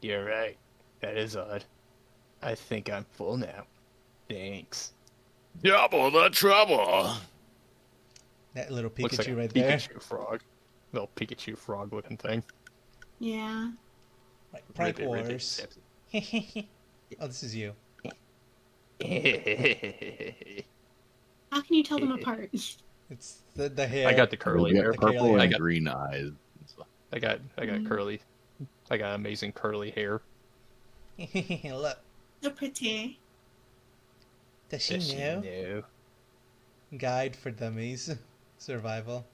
You're right. That is odd. I think I'm full now. Thanks. Double the trouble. That little Looks like Pikachu a right there. Pikachu frog. Little Pikachu frog looking thing. Yeah. Right, Prank Ribbit, ribbit, Wars. zip. Oh, this is you. How can you tell them apart? It's the hair. I got the You curly get hair. The purple curly and hair. green eyes. I got Mm. curly. I got amazing curly hair. Look, So pretty. does she Does know? know? Guide for Dummies. Survival.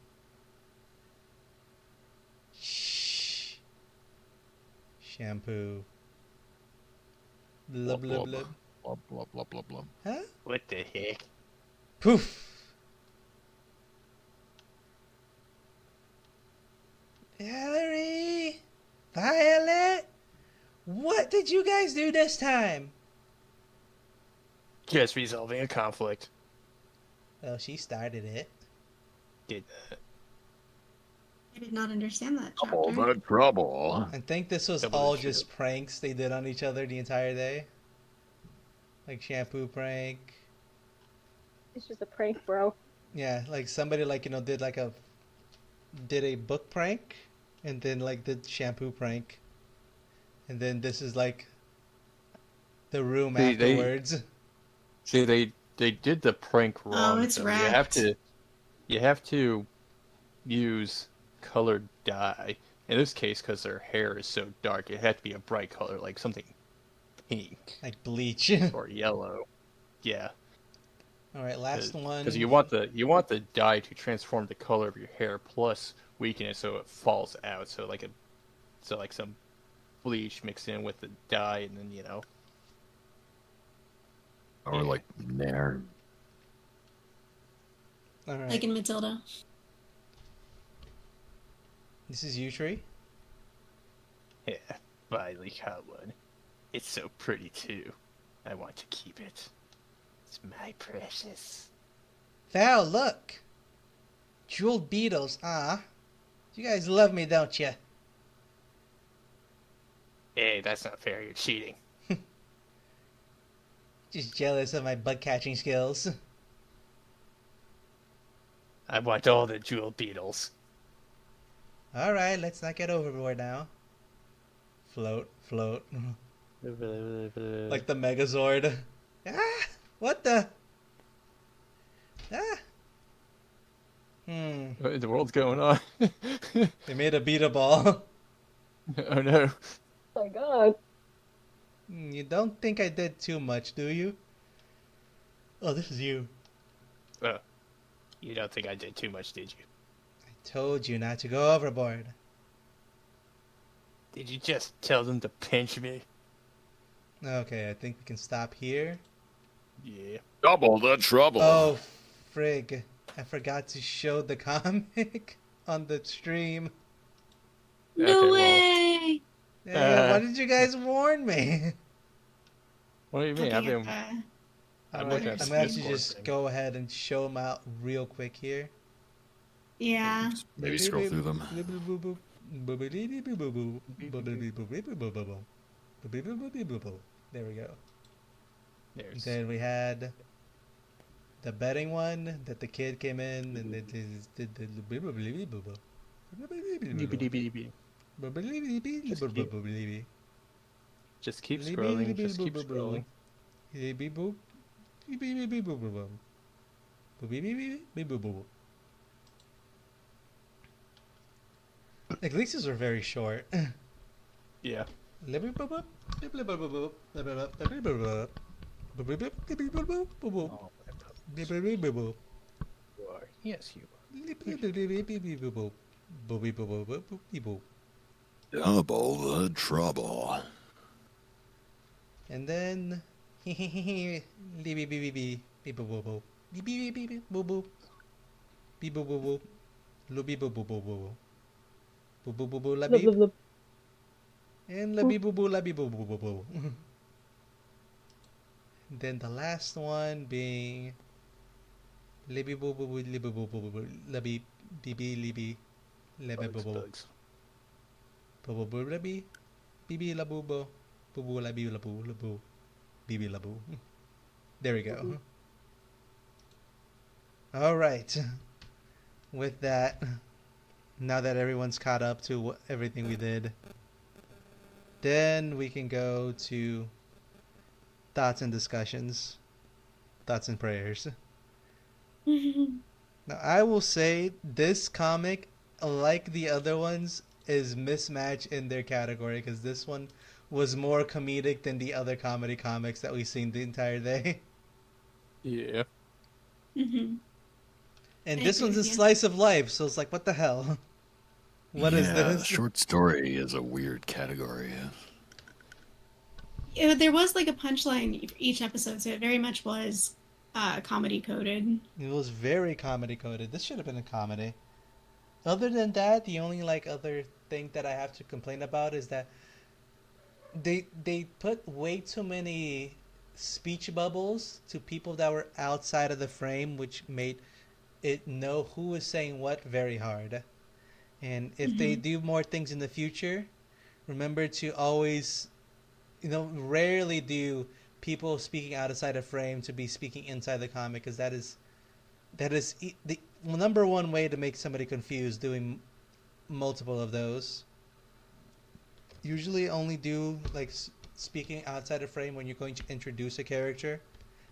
Shh. Shampoo. Blub blub blub. Blah, blah, blah, blah, blah. Huh? What the heck? Poof. Valerie! Violet! What did you guys do this time? Just resolving a conflict. Well, she started it. Did I did not understand that Double chapter. the trouble. I think this was Double all the just pranks they did on each other the entire day. Like shampoo prank. It's just a prank, bro. Yeah, like somebody did did a book prank and then did shampoo prank. And then this is like the room They- afterwards. See, they did the prank wrong. it's though. wrapped. You have to use colored dye. In this case, because their hair is so dark, it had to be a bright color, like something pink Like bleach. or yellow. Yeah, Alright, last one. because you want the dye to transform the color of your hair plus weaken it so it falls out. So like some bleach mixed in with the dye, and then Or like Nair. Alright. Like in Matilda. This is you, Tree. Yeah, finally got one. It's so pretty too. I want to keep it. It's my precious. Val, look! Jeweled beetles, you guys love me, don't you? Hey, that's not fair. You're cheating. Just jealous of my bug catching skills. I want all the jewel beetles. Alright, let's not get overboard now. Float, float. Like the Megazord. Ah! What the? Ah! What in the world's going on? They made a beat a ball. Oh no. Oh my god. You don't think I did too much, do you? Oh, this is you. Oh, you don't think I did too much, did you? I told you not to go overboard. Did you just tell them to pinch me? Okay, I think we can stop here. Yeah. Double the trouble. Oh, frig. I forgot to show the comic on the stream. No Okay, well, way! Yeah, why did you guys warn me? what do you mean? I've Looking been. at I'm Alright, looking at I'm the gonna have to Discord just thing. go ahead and show them out real quick here. yeah. Maybe scroll through them. There we go. There's. Then we had the betting one that the kid came in and it is did the Just keep scrolling. Just keep scrolling. Like these are very short. Yeah. Oh, you are. Yes, you Double the trouble. And then Blah, blah, blah. And labi boo boo labi boo boo boo boo. Then the last one being libi boo boo boo libi boo boo boo boo labi bibi libi lebe boo Bugs, boo bugs. boo boo boo labi bibi labu boo boo boo labi labu labu bibi labu. There we go. All right. With that, now that everyone's caught up to everything we did, then we can go to thoughts and discussions, thoughts and prayers. Now, I will say this comic, like the other ones, is mismatched in their category because this one was more comedic than the other comedy comics that we've seen the entire day. Yeah. Hmm. And I this agree one's with a you. slice of life, so it's like, what the hell? What is Yeah, this? short story is a weird category. Yeah, there was like a punchline for each episode, so it very much was comedy coded. It was very comedy coded. This should have been a comedy. Other than that, the only like other thing that I have to complain about is that they put way too many speech bubbles to people that were outside of the frame, which made it know who was saying what very hard. And if they Hmm. do more things in the future, remember to always, rarely do people speaking outside a frame to be speaking inside the comic, because that is the number one way to make somebody confused. Doing multiple of those. Usually, only do like speaking outside a frame when you're going to introduce a character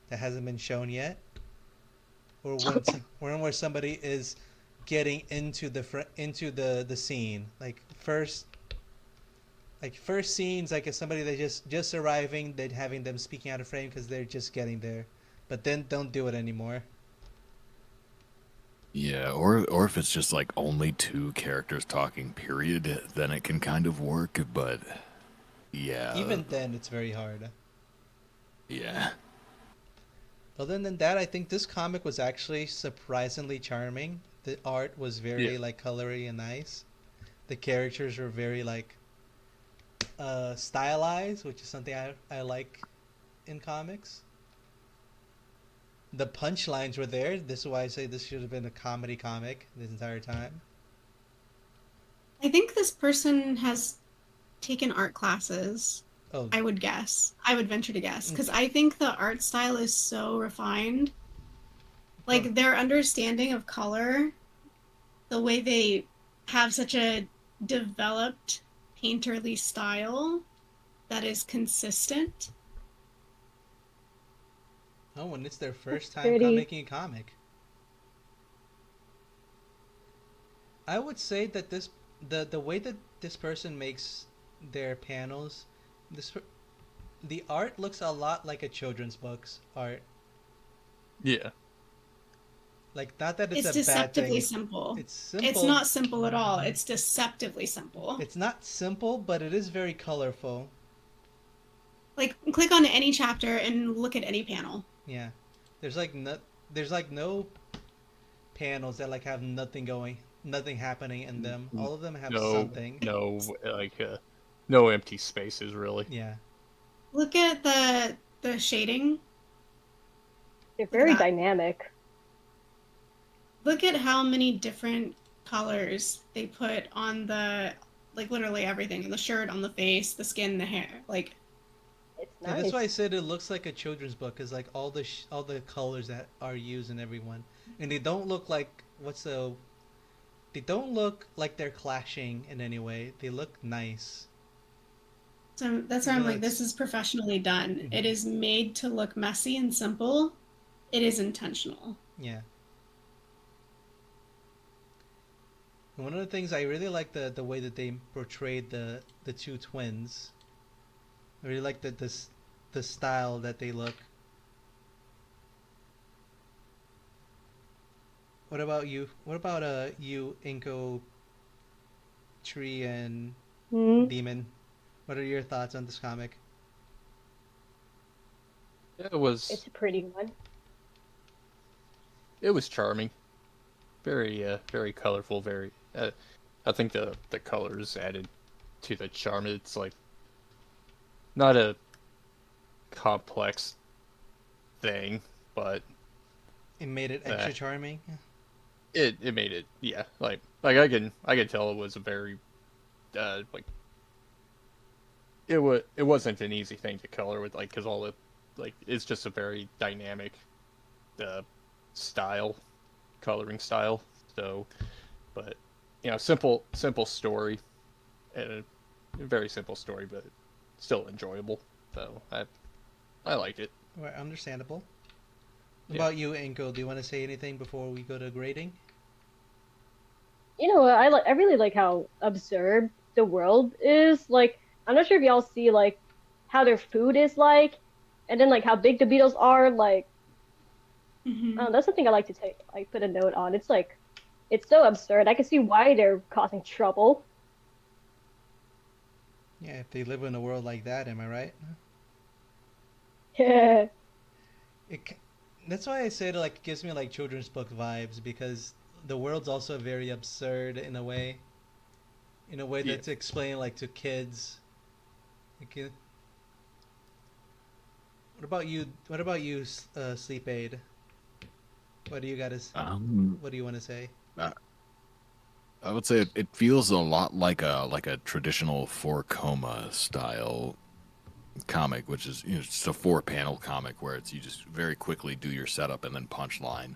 that hasn't been shown yet, or where somebody is getting into the scene. First scenes, like if somebody that just arriving, then having them speaking out of frame because they're just getting there, but then don't do it anymore. Yeah, or if it's just like only two characters talking, period, then it can kind of work. But yeah, Even then, it's very hard. yeah, Other than that, I think this comic was actually surprisingly charming. The art was Yeah. very like colory and nice. The characters were very like stylized, which is something I like in comics. The punchlines were there. This is why I say this should have been a comedy comic this entire time. I think this person has taken art classes. Oh, I would guess. I would venture to guess mm, because I think the art style is so refined. oh, Like their understanding of color, the way they have such a developed painterly style that is consistent. oh, and it's their It's first time pretty. making a comic. I would say that the way that this person makes their panels, this the art looks a lot like a children's book's art. Yeah. Like, not that it's It's a bad deceptively thing. simple. It's It's simple. not simple at all. It's deceptively simple. It's not simple, but it is very colorful. Like click on any chapter and look at any panel. Yeah. There's like no panels that like have nothing happening in them. All of them have No, something. no, no empty spaces really. Yeah. Look at the shading. They're Look at very that. dynamic. Look at how many different colors they put on the like literally everything, on the shirt, on the face, the skin, the hair. Like It's Yeah, that's why I nice. said it looks like a children's book, is like all the colors that are used in everyone, and they don't look like they don't look like they're clashing in any way. They look nice. so that's why I'm Even like like this is professionally done. It mhm. is made to look messy and simple. It is intentional. Yeah. And one of the things I really like the way that they portrayed the two twins. I really like the style that they look. What about you? What about you, Inko, Tree, and Hmm. Demon? What are your thoughts on this comic? It was It's a pretty one. it was charming, very very colorful, very. I think the colors added to the charm. It's like not a complex thing, but It made it uh, extra charming. it made it, yeah, like I can tell it was a very like it wasn't an easy thing to color with, like, because all the like it's just a very dynamic uh style, coloring style. So, but simple story, and a very simple story, but still enjoyable. So I liked it. Right, understandable. What Yeah. about you, Inko? Do you want to say anything before we go to grading? You know what? I really like how absurd the world is. Like, I'm not sure if y'all see like how their food is like, and then like how big the beetles are. Like, Hmm. that's something I like to take like put a note on. It's like it's so absurd. I can see why they're causing trouble. Yeah, if they live in a world like that, am I right? Yeah. It, that's why I said like it gives me like children's book vibes because the world's also very absurd in a way Yeah. that's explained like to kids. Like, what about you? What about you, sleep aid? What do you got to? Um, What do you want to say? I I would say it feels a lot like a traditional four coma style comic, which is just a four panel comic where it's you just very quickly do your setup and then punchline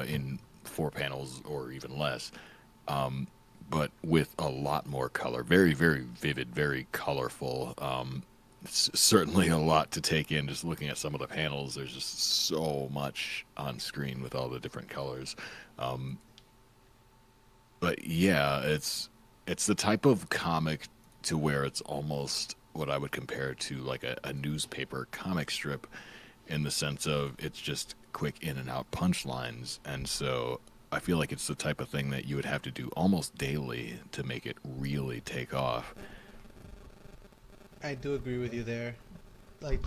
in four panels or even less, but with a lot more color, very vivid, very colorful. It's certainly a lot to take in just looking at some of the panels. There's just so much on screen with all the different colors. Um, but yeah, it's the type of comic to where it's almost what I would compare to like a newspaper comic strip in the sense of it's just quick in and out punchlines. And so I feel like it's the type of thing that you would have to do almost daily to make it really take off. I do agree with you there. Like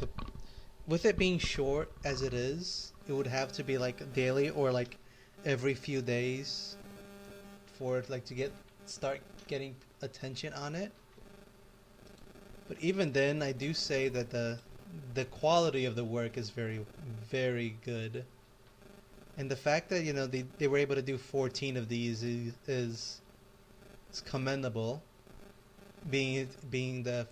with it being short as it is, it would have to be like daily or like every few days for it like to start getting attention on it. But even then, I do say that the quality of the work is very good, and the fact that they were able to do 14 of these is commendable. Being the